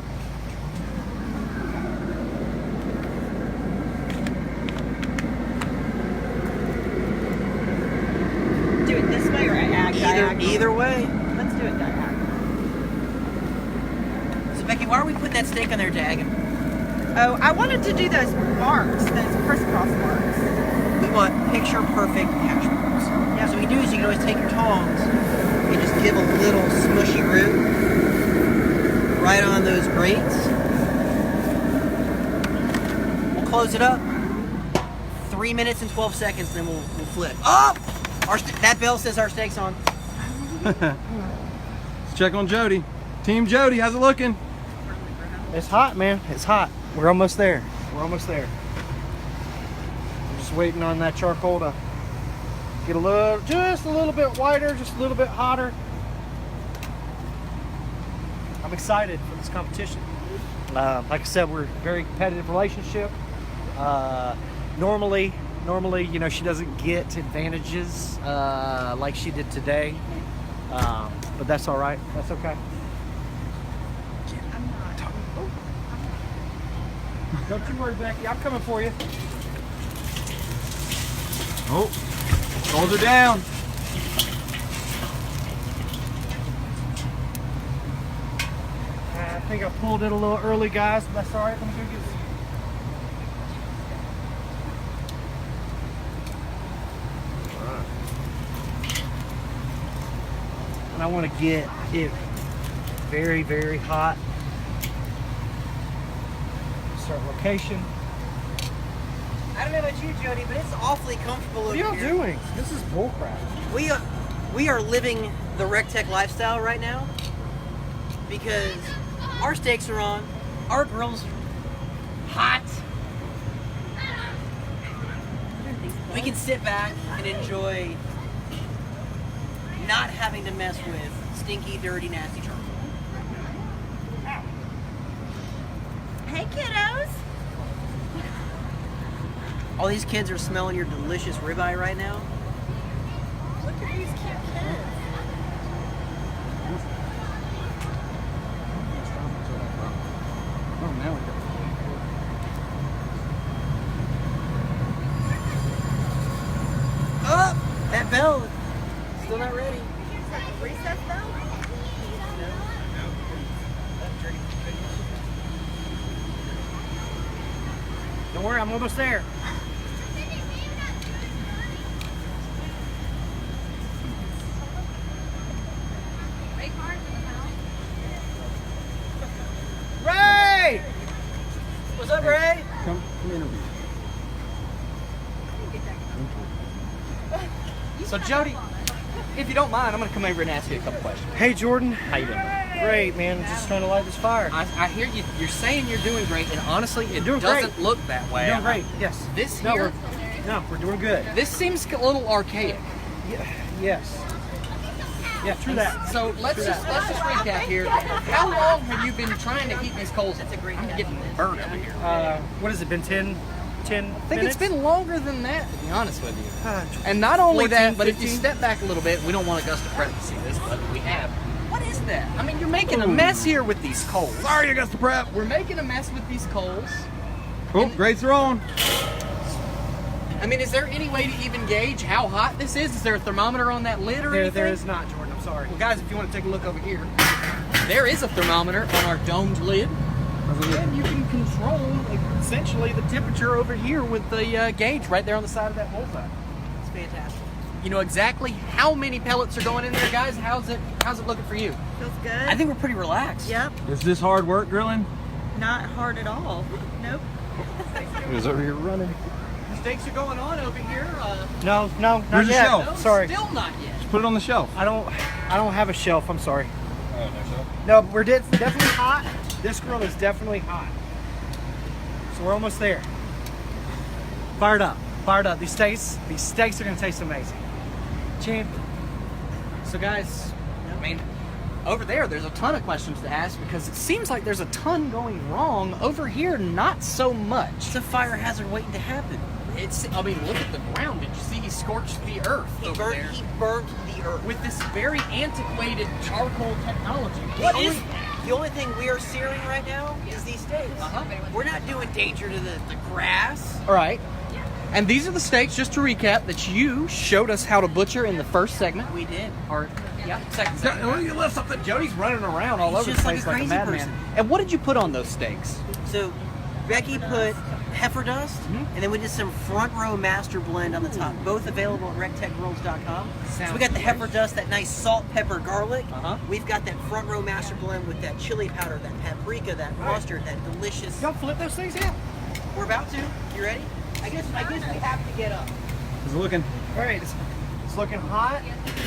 Do it this way or diagonal? Either way. Let's do it diagonal. So, Becky, why are we putting that steak on there diagonal? Oh, I wanted to do those marks, those crisscross marks. We want picture-perfect hash marks. Yeah. So what you do is you can always take your tongs and just give a little smushy root right on those grates. We'll close it up. 3 minutes and 12 seconds, then we'll flip. Oh! That bell says our steak's on. Let's check on Jody. Team Jody, how's it looking? It's hot, man. It's hot. We're almost there. We're almost there. I'm just waiting on that charcoal to get just a little bit whiter, just a little bit hotter. I'm excited for this competition. Like I said, we're a very competitive relationship. Normally, you know, she doesn't get advantages like she did today, but that's all right. That's okay. Don't you worry, Becky. I'm coming for you. Oh, hold her down. I think I pulled it a little early, guys, but that's all right. Let me go get some. And I want to get it very, very hot. Start location. I don't know about you, Jody, but it's awfully comfortable over What are y'all here. doing? This is bullcrap. We are living the REC TEC lifestyle right now because our steaks are on, our grill's hot. We can sit back and enjoy not having to mess with stinky, dirty, nasty charcoal. Hey, kiddos. All these kids are smelling your delicious ribeye right now. Look at these cute kids. Oh, now we go. Oh, that bell still not ready. Is that recess though? Don't worry, I'm almost there. Ray! What's up, Ray? Come interview. So Jody, if you don't mind, I'm gonna come over and ask you a couple questions. Hey, Jordan. How you doing? Great, man. Just trying to light this fire. I hear you. You're saying you're doing great, and honestly, it Doing doesn't great. look that way. Doing great. Yes. This No, here, we're doing good. this seems a little archaic. Yeah, yes. Yeah, true that. So let's just recap here. How long have you been trying to heat these coals? That's a great. I'm getting burned over here. What has it been? 10 I think minutes? it's been longer than that, to be honest with you. Uh, And not only 14, that, but if you 15? step back a little bit, we don't want Augusta Prep to see this, but we have. What is that? I mean, you're making a mess here with these coals. Sorry, Augusta Prep. We're making a mess with these coals. Oh, grates are on. I mean, is there any way to even gauge how hot this is? Is there a thermometer on that lid or anything? there is not, Jordan. I'm sorry. Well, guys, if you want to take a look over here, there is a thermometer on our domed lid. And you can control essentially the temperature over here with the gauge right there on the side of that bullseye. It's fantastic. You know exactly how many pellets are going in there, guys. How's it looking for you? Feels good. I think we're pretty relaxed. Yep. Is this hard work grilling? Not hard at all. Nope. It was over here running. Steaks are going on over here. No, not Where's the yet. shelf? Sorry. Still not yet. Just put it on the shelf. I don't have a shelf. I'm sorry. Oh, no shelf? No, we're definitely hot. This grill is definitely hot. So we're almost there. Fired up. Fired up. These steaks are gonna taste amazing. Champ. So, guys, I mean, over there's a ton of questions to ask because it seems like there's a ton going wrong. Over here, not so much. It's a fire hazard waiting to happen. I mean, look at the ground. Did you see he scorched the earth He over there? burnt the earth. With this very antiquated charcoal technology. What is that? The only thing we are searing right now is these steaks. We're not doing danger to the grass. All right. And these are the steaks, just to recap, that you showed us how to butcher in the first segment. We did. Or, yeah, second segment. You left something. Jody's running around all He's over the just like place a like a crazy madman. person. And what did you put on those steaks? So Becky put heifer dust, and then we did some front row master blend on the top, both available at rectechgrills.com. So we got the heifer dust, that nice salt, pepper, garlic. We've got that front row master blend with that chili powder, that paprika, that mustard, that delicious. Y'all flip those things out. We're about to. You ready? I guess we have to get up. It's looking. All right, it's looking hot.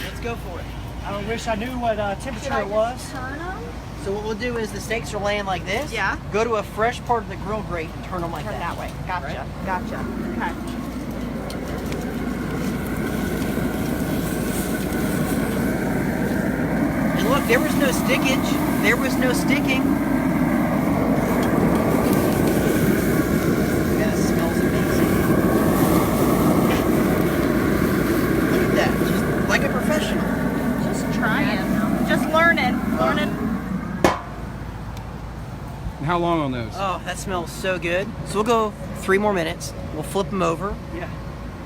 Let's go for it. I wish I knew what temperature it was. Turn them. So what we'll do is the steaks are laying like this. Yeah. Go to a fresh part of the grill grate and turn them like Turn that. that way. Gotcha. Gotcha. Okay. And look, there was no stickage. There was no sticking. Yeah, it smells amazing. Look at that. Just like a professional. Just trying. Just learning. And how long on those? Oh, that smells so good. So we'll go 3 more minutes. We'll flip them over. Yeah.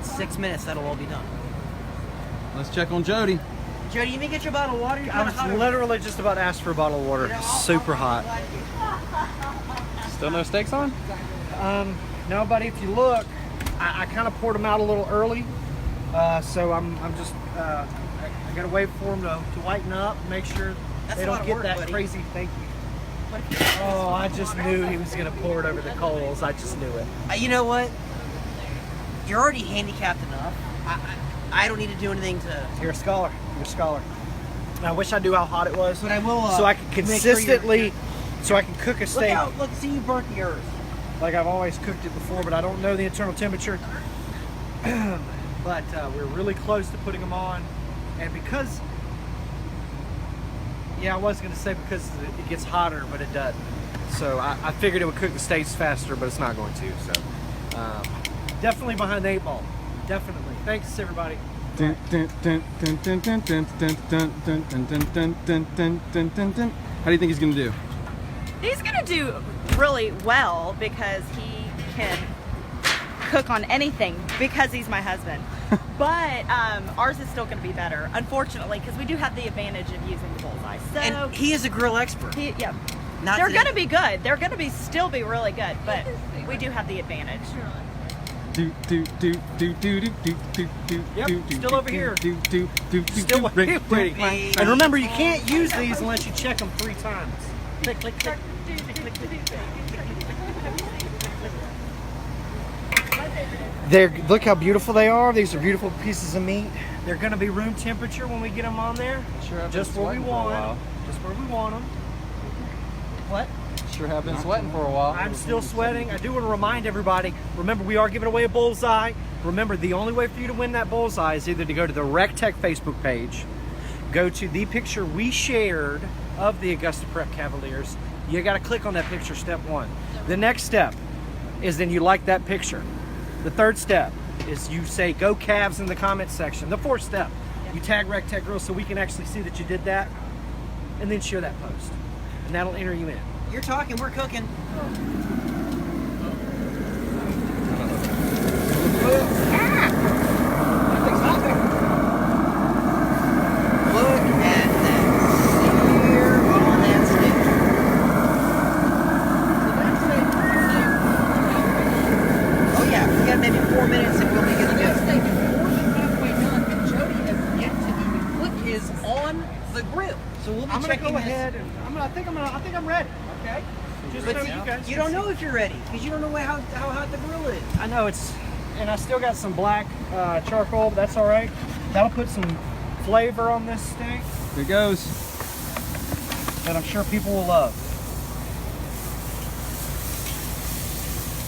6 minutes, that'll all be done. Let's check on Jody. Jody, you may get your bottle of water. You're I kinda hot was over literally just about to ask for a bottle of water. there. It's super hot. Still no steaks on? No, buddy. If you look, I kind of poured them out a little early, so I'm just I gotta wait for them to whiten up, make sure That's they a lot don't of get work, that buddy. crazy. Thank you. Oh, I just knew he was gonna pour it over the coals. I just knew it. You know what? You're already handicapped enough. I don't need to do anything to. You're a scholar. You're a scholar. And I wish I knew how hot it was, But I will. so I could make sure consistently, so I can cook a Look steak out! Look, see, you burnt the earth. like I've always cooked it before, but I don't know the internal temperature. But we're really close to putting them on, and because, yeah, I was gonna say because it gets hotter, but it doesn't. So I figured it would cook the steaks faster, but it's not going to. So definitely behind the 8 ball. Definitely. Thanks, everybody. How do you think he's gonna do? He's gonna do really well because he can cook on anything because he's my husband. But ours is still gonna be better, unfortunately, because we do have the advantage of using the bullseye. So And he is a grill expert. yeah, Not they're to- gonna be good. They're gonna still be really good, but we do have the advantage. Yep, still over here. Still waiting. And remember, you can't use these unless you check them 3 times. Click, click, click. Look how beautiful they are. These are beautiful pieces of meat. They're going to be room temperature when we get them on there. Sure have Just been where we sweating for a want while. them. Just where we want them. What? Sure have been sweating for a while. I'm still sweating. I do want to remind everybody, remember we are giving away a bullseye. Remember, the only way for you to win that bullseye is either to go to the REC TEC Facebook page, go to the picture we shared of the Augusta Prep Cavaliers. You got to click on that picture, step 1. The next step is then you like that picture. The third step is you say go Cavs in the comments section. The 4th step, you tag REC TEC Grill so we can actually see that you did that, and then share that post. And that'll enter you in. You're talking, we're cooking. Look at that sear on that steak. Oh yeah, we got maybe 4 minutes and we'll be good to go. Steak is more than halfway done, and Jody has yet to even put his on the grill. So we'll be I'm gonna checking go this. ahead and I think I'm ready. Okay. Just But so see, you guys you can don't see. know if you're ready because you don't know how hot the grill is. I know it's, and I still got some black charcoal, but that's all right. That'll put some flavor on this steak Here it goes. that I'm sure people will love.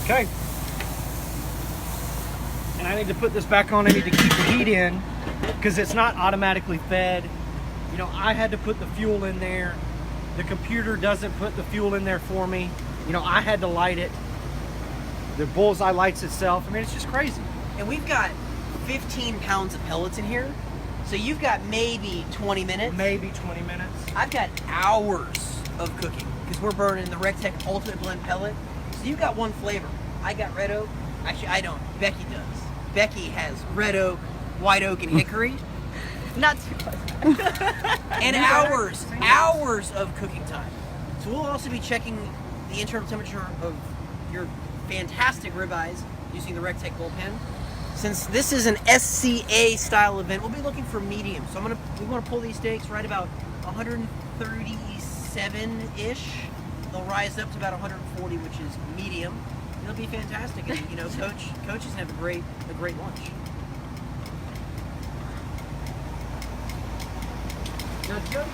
Okay. And I need to put this back on. I need to keep the heat in because it's not automatically fed You know, I had to put the fuel in there. The computer doesn't put the fuel in there for me. You know, I had to light it. The Bullseye lights itself. I mean, it's just crazy. And we've got 15 pounds of pellets in here. So you've got maybe 20 minutes. Maybe 20 minutes. I've got hours of cooking because we're burning the REC TEC Ultimate Blend pellet. So you've got one flavor. I got red oak. Actually, I don't. Becky does. Becky has red oak, white oak, and hickory. Not too close. And hours of cooking time. So we'll also be checking the internal temperature of your fantastic ribeyes using the REC TEC bullpen. Since this is an SCA style event, we'll be looking for medium. So we want to pull these steaks right about 137-ish. They'll rise up to about 140, which is medium. It'll be fantastic, and you know, coaches have a great lunch. Now, Jody,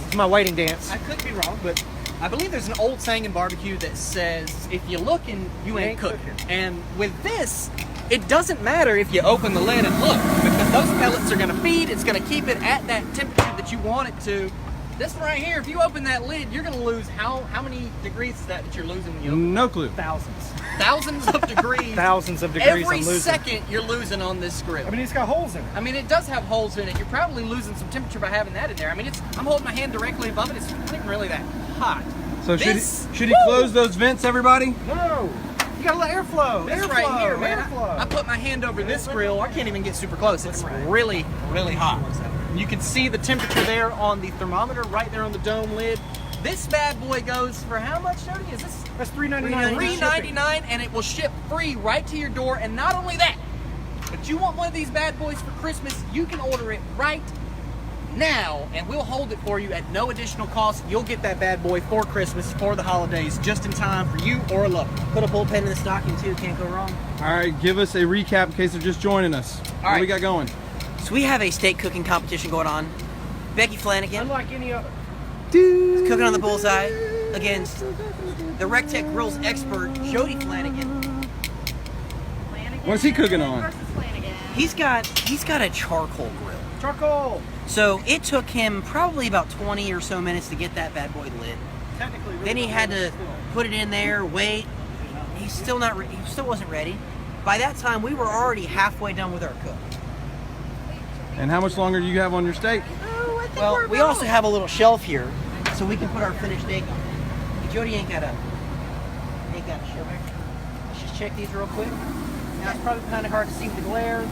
It's my waiting dance. I could be wrong, but I believe there's an old saying in barbecue that says, if you looking, you ain't cooking. And with this, it doesn't matter if you open the lid and look, because those pellets are going to feed, it's going to keep it at that temperature that you want it to. This one right here, if you open that lid, you're going to lose, how many degrees is that you're losing when you open No clue. Thousands. Thousands of degrees. Thousands of degrees Every I'm losing. second you're losing on this grill. I mean, it's got holes in it. I mean, it does have holes in it. You're probably losing some temperature by having that in there. I mean, I'm holding my hand directly above it. It's not even really that hot. So should he close those vents, everybody? No. You got a little airflow. This Airflow, right here, man. airflow. I put my hand over this grill. I can't even get super close. It's really, really hot. You can see the temperature there on the thermometer, right there on the dome lid. This bad boy goes for how much, Jody? Is this That's $3.99. $3.99, and it will ship free right to your door. And not only that, but you want one of these bad boys for Christmas, you can order it right now, and we'll hold it for you at no additional cost. You'll get that bad boy for Christmas, for the holidays, just in time for you or a loved one. Put a bullpen in the stocking too, can't go wrong. All right, give us a recap in case they're just joining us. What right. we got going? So we have a steak cooking competition going on. Becky Flanagan Unlike any other. is cooking on the Bullseye against the REC TEC Grills expert, Jody Flanagan. What's he cooking on? Versus Flanagan. He's got a charcoal grill. Charcoal. So it took him probably about 20 or so minutes to get that bad boy lit. Technically. Then he had to put it in there, wait. He still wasn't ready. By that time, we were already halfway done with our cook. And how much longer do you have on your steak? Oh, I think Well, we're we about- also have a little shelf here, so we can put our finished steak on. Jody ain't got a shelf. Let's just check these real quick. Now it's probably kind of hard to see with the glare.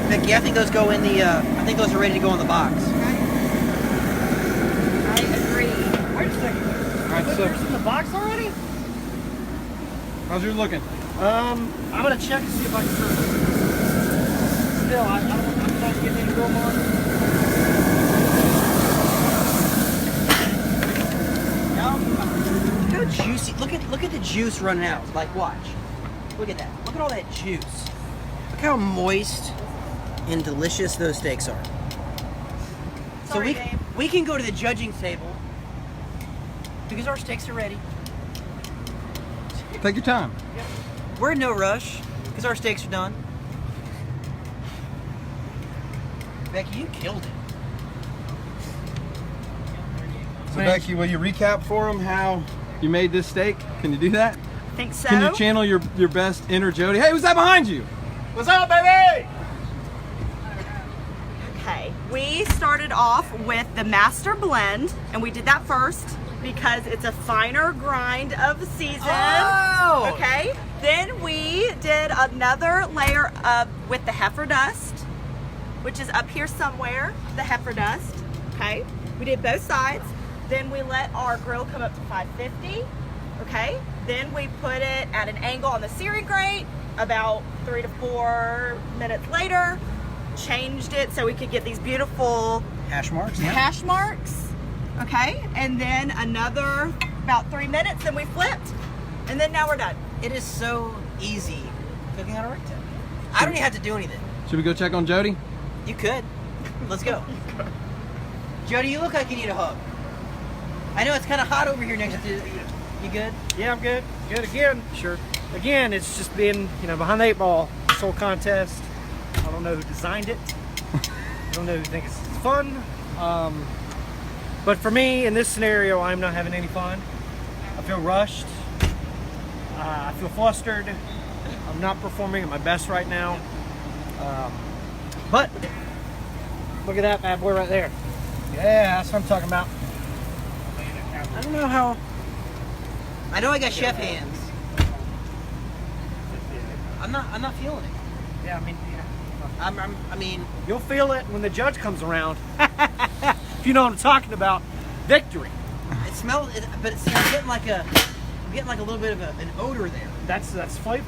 Becky, I think those go in the. I think those are ready to go in the box. I agree. Wait a second. All right, But so there's in the box already? how's yours looking? I'm gonna check to see if I can prove it. Still, I'm not getting any grill marks. Look how juicy. Look at the juice running out. Like, watch. Look at that. Look at all that juice. Look how moist and delicious those steaks are. Sorry, so babe. we can go to the judging table because our steaks are ready. Take your time. We're in no rush because our steaks are done. Becky, you killed it. So Becky, will you recap for them how you made this steak? Can you do that? I think so. Can you channel your best inner Jody? Hey, who's that behind you? What's up, baby? Okay, we started off with the master blend, and we did that first because it's a finer grind of season. Oh! Okay, then we did another layer with the heifer dust, which is up here somewhere, the heifer dust. Okay, we did both sides. Then we let our grill come up to 550. Okay, then we put it at an angle on the searing grate. About 3 to 4 minutes later, changed it so we could get these beautiful Hash marks. hash marks. Okay, and then another about 3 minutes, and we flipped, and then now we're done. It is so easy cooking on a REC TEC. I don't even have to do anything. Should we go check on Jody? You could. Let's go. Jody, you look like you need a hug. I know it's kind of hot over here next to you. You good? Yeah, I'm good. Good again. Sure. Again, it's just being, behind the 8 ball. This whole contest. I don't don't know who designed it. I don't know who thinks it's fun. But for me, in this scenario, I'm not having any fun. I feel rushed. I feel flustered. I'm not performing at my best right now. But look at that bad boy right there. Yeah, that's what I'm talking about. I don't know how. I know I got chef hands. I'm not feeling it. Yeah, I mean, I mean, you'll feel it when the judge comes around. If you know what I'm talking about. Victory. it smells. But see, I'm getting like a little bit of an odor there. That's flavor.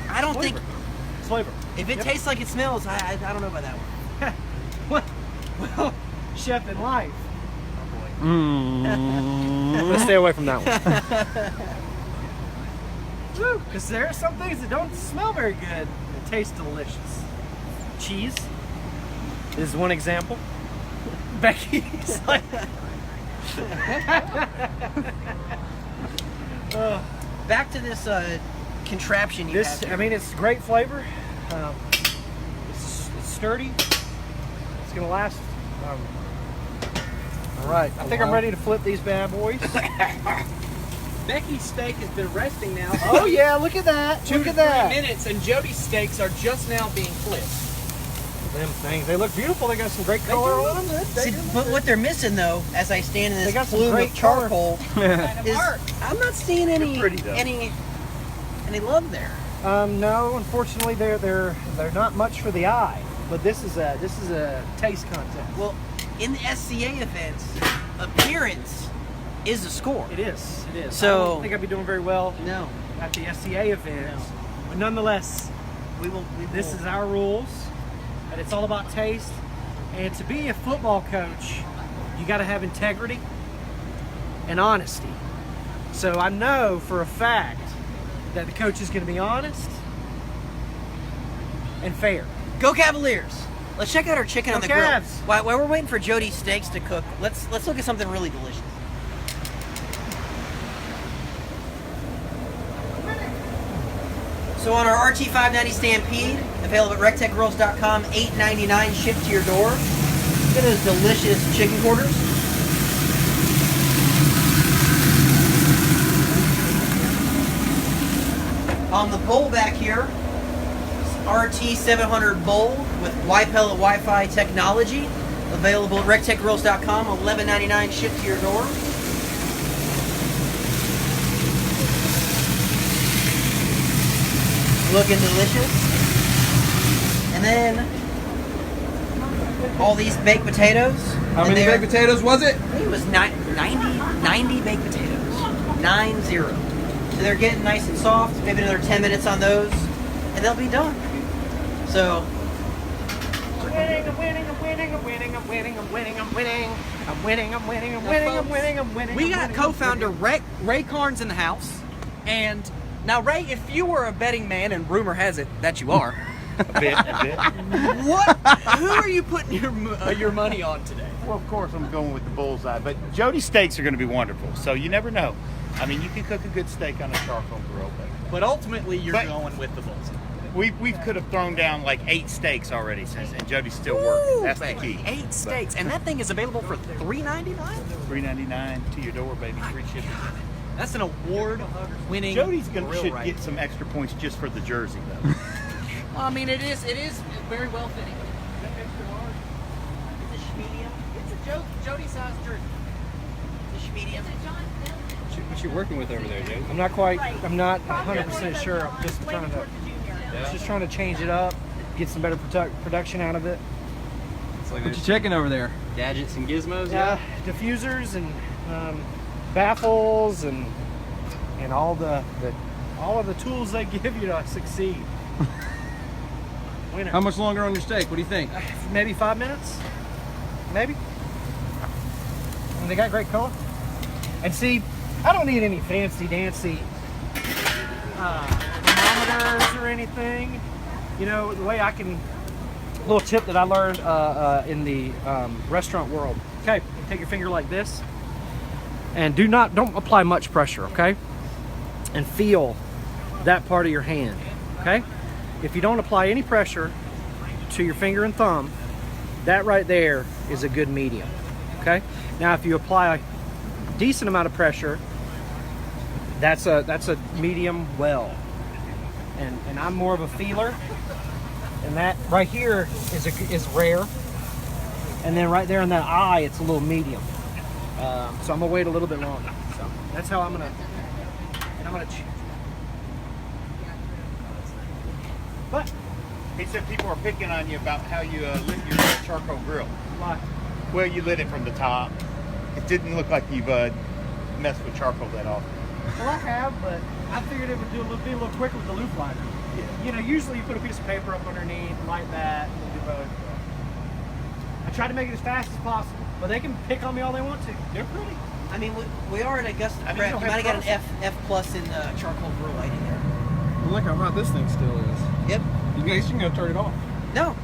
I don't Flavor. think It's flavor. if it tastes like it smells, I don't know about that one. Well, chef in life. Let's stay away from that one. Because there are some things that don't smell very good and taste delicious. Cheese is one example. Becky's like, Back to this contraption you have here. I mean, it's great flavor. It's sturdy. It's gonna last. All right, I think I'm ready to flip these bad boys. Becky's steak has been resting now. Oh yeah, look at that! Two Look to at that! 3 minutes, and Jody's steaks are just now being flipped. Them things, they look beautiful. They got some great color on them. See, but what they're missing though, as I stand in They got this some plume great of charcoal, Kind is of art. I'm not seeing any pretty, though. any love there. No, unfortunately, they're not much for the eye. But this is a taste contest. Well, in the SCA events, appearance is a score. It is. It is. So- I don't think I'd be doing very well No, at the SCA events, but nonetheless, we will. this is our rules, and it's all about taste. And to be a football coach, you got to have integrity and honesty. So I know for a fact that the coach is going to be honest and fair. Go Cavaliers! Let's check out our chicken on Go the grill. Cavs! While we're waiting for Jody's steaks to cook, let's look at something really delicious. So on our RT-590 Stampede, available at rectechgrills.com, $8.99 shipped to your door. Look at those delicious chicken quarters. On the bowl back here, RT-700 bowl with Y-Pellet Wi-Fi technology, available at rectechgrills.com, $11.99 shipped to your door. Looking delicious. And then all these baked potatoes. How many baked potatoes was it? I think it was 90 baked potatoes. 90. So they're getting nice and soft. Maybe another 10 minutes on those, and they'll be done. So We got co-founder Ray Carnes in the house, and now Ray, if you were a betting man, and rumor has it that you are, A bit. who are you putting your money on today? Well, of course, I'm going with the Bullseye, but Jody's steaks are going to be wonderful, so you never know. I mean, you can cook a good steak on a charcoal grill, But ultimately, you're But- going with the Bullseye. we could have thrown down like 8 steaks already, and Jody's still working. That's the Baby, key. 8 steaks, and that thing is available for $3.99. $3.99 to your door, baby. Free shipping. That's an award-winning. Jody's grill should right get some extra points just for the jersey, though. Well, I mean, it is very well fitting. it's a medium. It's a Jody-sized jersey. It's a medium. What you working with over there, Jay? I'm not 100% sure. I'm just trying to change it up, get some better production out of it. What you checking over there? Gadgets and gizmos, Diffusers and baffles and all of the tools they give you to succeed. Winner. How much longer on your steak? What do you think? Maybe 5 minutes. Maybe. And they got great color. And see, I don't need any fancy dancy thermometers or anything. You know, the way I can, little tip that I learned in the restaurant world. Okay, take your finger like this and don't apply much pressure, okay? And feel that part of your hand, okay? if you don't apply any pressure to your finger and thumb, that right there is a good medium. Okay. Now, if you apply a decent amount of pressure, that's a medium well. And I'm more of a feeler, and that right here is rare. And then right there in that eye, it's a little medium. So I'm gonna wait a little bit longer. So that's how I'm gonna choose. But He said people are picking on you about how you lit your charcoal grill. why? Well, you lit it from the top. It didn't look like you've messed with charcoal that often. Well, I have, but I figured it would be a little quicker with the loop lighter. You know, usually you put a piece of paper up underneath, light that, and do both. I try to make it as fast as possible, but they can pick on me all they want to. They're pretty. I mean, we are at Augusta I mean, Prep. you You don't might have have got an F plus in charcoal grill lighting there. Well, look how hot this thing still is. Yep. You guys can go turn it off. No.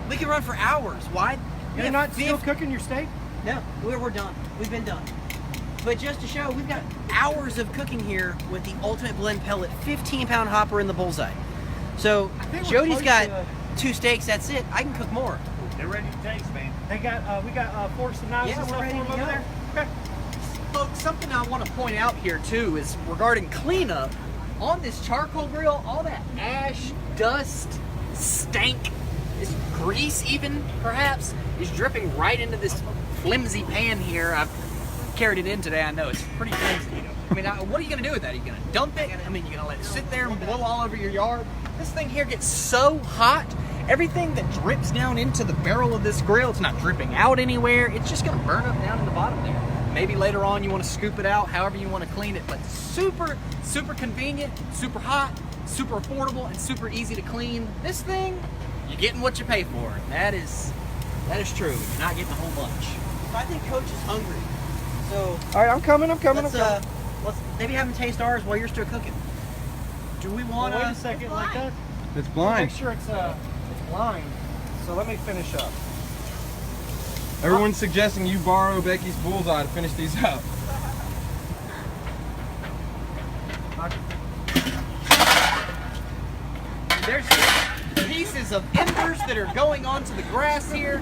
We can run for hours. Why? You're not still cooking your steak? No, we're done. We've been done. But just to show, we've got hours of cooking here with the Ultimate Blend Pellet 15-pound hopper in the Bullseye. So think we're Jody's close got to 2 steaks. That's it. I can cook more. They're ready to taste, man. They got we got forks and knives Yeah, and we're stuff ready for to them over go. there. Okay. Folks, something I want to point out here too is regarding cleanup on this charcoal grill. All that ash, dust, stank, this grease, even perhaps, is dripping right into this flimsy pan here. I've carried it in today. I know it's pretty flimsy. I mean, what are you going to do with that? Are you going to dump it? I mean, you're going to let it sit there and blow all over your yard? This thing here gets so hot. Everything that drips down into the barrel of this grill, it's not dripping out anywhere. It's just going to burn up down in the bottom there. Maybe later on you want to scoop it out, however you want to clean it, but super, super convenient, super hot, super affordable, and super easy to clean. This thing, you're getting what you pay for. That is true. You're not getting a whole bunch. I think Coach is hungry. So All right, I'm coming. let's maybe have him taste ours while you're still cooking. Do we Well, want wait a to? second, like that. It's Make blind. sure it's blind. So let me finish up. Everyone's suggesting you borrow Becky's Bullseye to finish these up. There's pieces of embers that are going onto the grass here.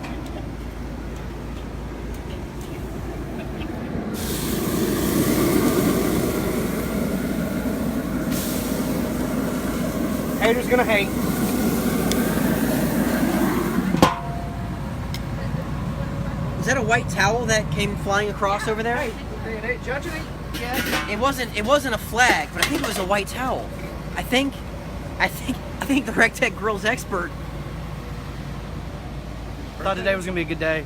Haters gonna hate. Is that a white towel that came flying across over there? Hey, judging it? Yeah. It wasn't a flag, but I think it was a white towel. I think the REC TEC Grill's expert. Thought today was gonna be a good day,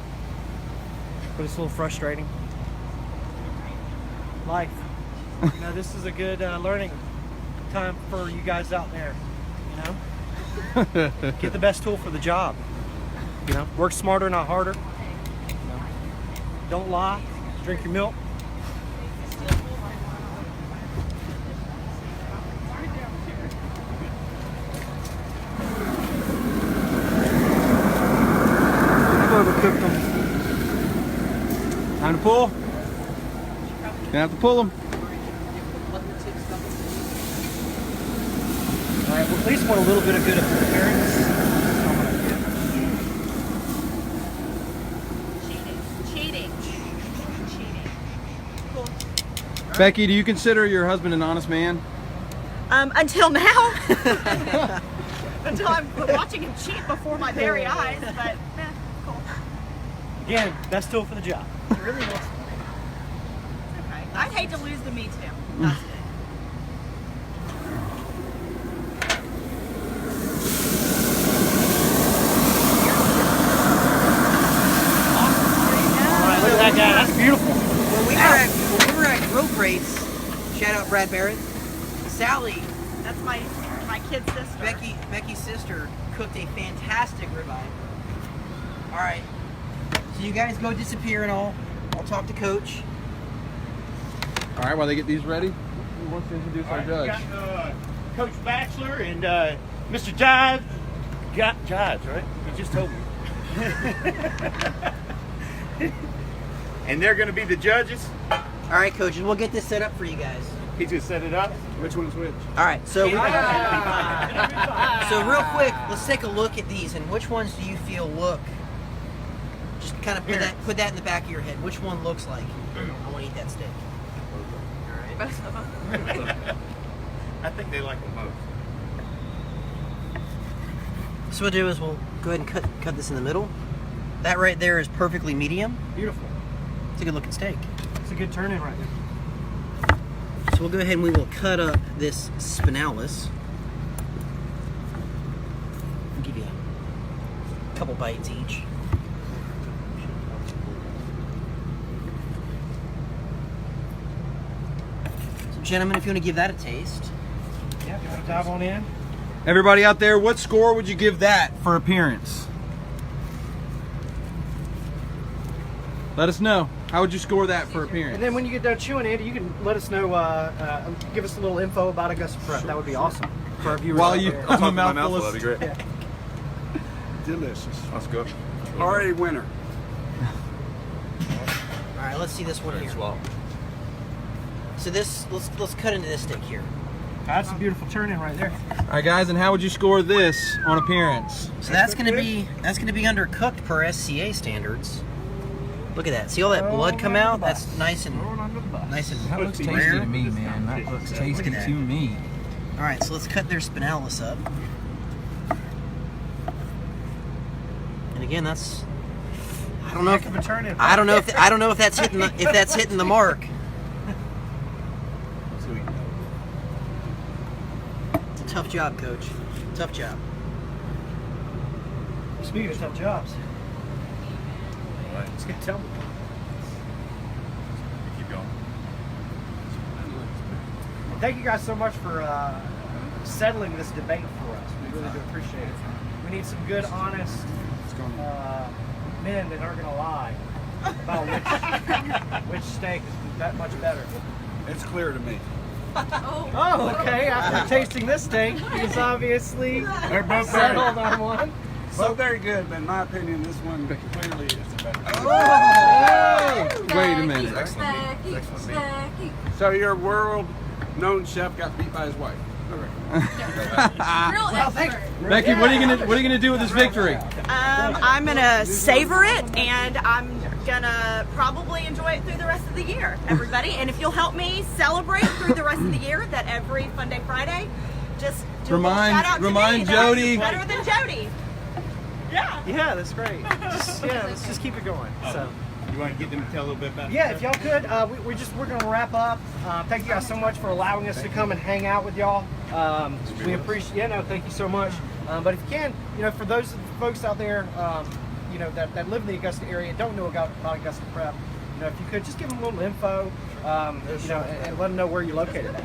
but it's a little frustrating. Life. You know, this is a good learning time for you guys out there. You know, get the best tool for the job. You know, work smarter, not harder. You know, don't lie. Drink your milk. I've overcooked them. Time to pull. Gonna have to pull them. All right, well, at least want a little bit of good appearance. Cheating. Cool. Becky, do you consider your husband an honest man? Until now. Until I'm watching him cheat before my very eyes, but cool. Again, best tool for the job. It really looks okay. I'd hate to lose the me too. That's good. Look at that guy. That's beautiful. When we were at Grill Crates, shout out Brad Barrett, Sally, That's my kid sister. Becky's sister, cooked a fantastic ribeye. All right, so you guys go disappear and all. I'll talk to Coach. All right, while they get these ready, who wants to introduce our judge? We got Coach Bachelor and Mr. Jives. Jives, right? You just told me. And they're going to be the judges. All right, coaches, we'll get this set up for you guys. He's going to set it up. Which one's which? All right, so we Ah. So real quick, let's take a look at these, and which ones do you feel look? Just kind of put that in the back of your head. Which one looks like I want to eat that steak? All right. Both of them. I think they like them both. So what we'll do is we'll go ahead and cut this in the middle. That right there is perfectly medium. Beautiful. It's a good looking steak. It's a good turn-in right there. So we'll go ahead and we will cut up this spinalis. I'll give you a couple bites each. So gentlemen, if you want to give that a taste. Yeah, you want to dive on in? Everybody out there, what score would you give that for appearance? Let us know. How would you score that for appearance? And then when you get done chewing, Andy, you can let us know, give us a little info about Augusta Prep. That would be awesome for our viewers. While out you there. have a mouthful of that'd be great. Yeah. Delicious. Let's go. Already winner. All right, let's see this one here. So this, let's cut into this steak here. That's a beautiful turn-in right there. All right, guys, and how would you score this on appearance? So that's gonna be undercooked per SCA standards. Look at that. See all that blood come out? That's nice and That looks tasty rare. to me, man. That looks tasty that. to me. All right, so let's cut their spinalis up. And again, that's I don't know Heck of a turn-in. I don't know if that's hitting the mark. It's a tough job, coach. Tough job. Speaking of tough jobs. Let's get to Keep going. Well, thank you guys so much for settling this debate for us. We really do appreciate it. We need some good, honest men that aren't going to lie about which steak is that much better. It's clear to me. Oh, okay. After tasting this steak, he's obviously They're both very, settled on one. both very good, but in my opinion, this one clearly is the better. Wait a minute. Becky, Becky. So your world-known chef got beat by his wife. Real expert. Becky, what are you gonna do with this victory? I'm gonna savor it, and I'm gonna probably enjoy it through the rest of the year, everybody. And if you'll help me celebrate through the rest of the year, that every Funday Friday, just do a little shout out to remind me, Jody. better than Jody. Yeah. Yeah, that's great. Let's just keep it going. So. You want to get them to tell a little bit about Yeah, if y'all could, we're gonna wrap up. Thank you guys so much for allowing us to come and hang out with y'all. We appreciate. Yeah, no, thank you so much. But if you can, for those folks out there, that live in the Augusta area, don't know about Augusta Prep, if you could just give them a little info, and let them know where you're located at.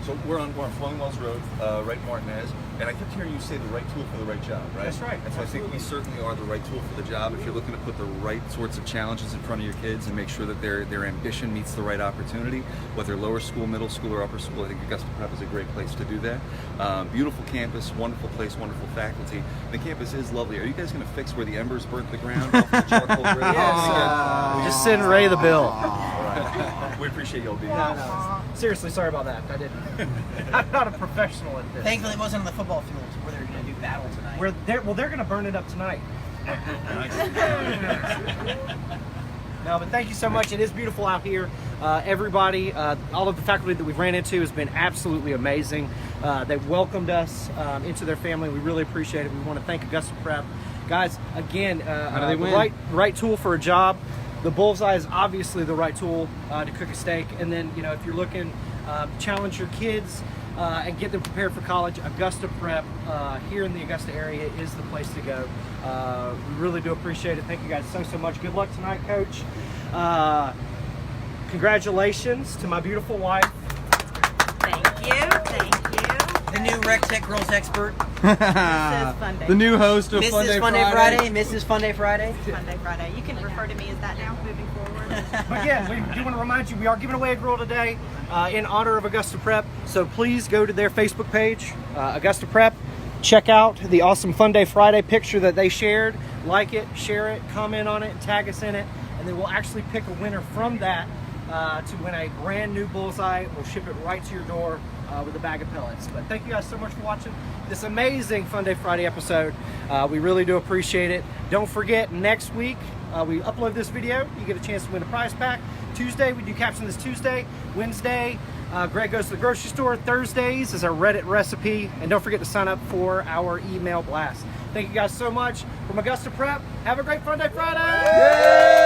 So we're on Flowing Wells Road, right in Martinez, and I kept hearing you say the right tool for the right job, right? That's right. And so I think we certainly are the right tool for the job. If you're looking to put the right sorts of challenges in front of your kids and make sure that their ambition meets the right opportunity, whether lower school, middle school, or upper school, I think Augusta Prep is a great place to do that. Beautiful campus, wonderful place, wonderful faculty. The campus is lovely. Are you guys going to fix where the embers burnt the ground off the charcoal grill? Just send Ray the bill. We appreciate y'all being here. No. Seriously, sorry about that. I didn't. I'm not a professional at this. Thankfully, it wasn't on the football field where they're going to do battle tonight. They're going to burn it up tonight. No, but thank you so much. It is beautiful out here. Everybody, all of the faculty that we've ran into has been absolutely amazing. They've welcomed us into their family. We really appreciate it. We want to thank Augusta Prep. Guys, again, the right tool for a job. The Bullseye is obviously the right tool to cook a steak. And then, if you're looking to challenge your kids and get them prepared for college, Augusta Prep here in the Augusta area is the place to go. We really do appreciate it. Thank you guys so much. Good luck tonight, Coach. Congratulations to my beautiful wife. Thank you. The new REC TEC girls expert, Mrs. Funday. The new host of Mrs. Funday Friday. Mrs. Funday Friday. Funday Friday. You can refer to me as that now, moving forward. But yeah, we do want to remind you, we are giving away a grill today in honor of Augusta Prep. So please go to their Facebook page, Augusta Prep. Check out the awesome Funday Friday picture that they shared. Like it, share it, comment on it, tag us in it. And then we'll actually pick a winner from that to win a brand new Bullseye. We'll ship it right to your door with a bag of pellets. But thank you guys so much for watching this amazing Funday Friday episode. We really do appreciate it. Don't forget, next week we upload this video. You get a chance to win a prize pack. Tuesday, we do Caption This Tuesday. Wednesday, Greg goes to the grocery store. Thursdays is our Reddit recipe. And don't forget to sign up for our email blast. Thank you guys so much. From Augusta Prep, have a great Funday Friday! Yay!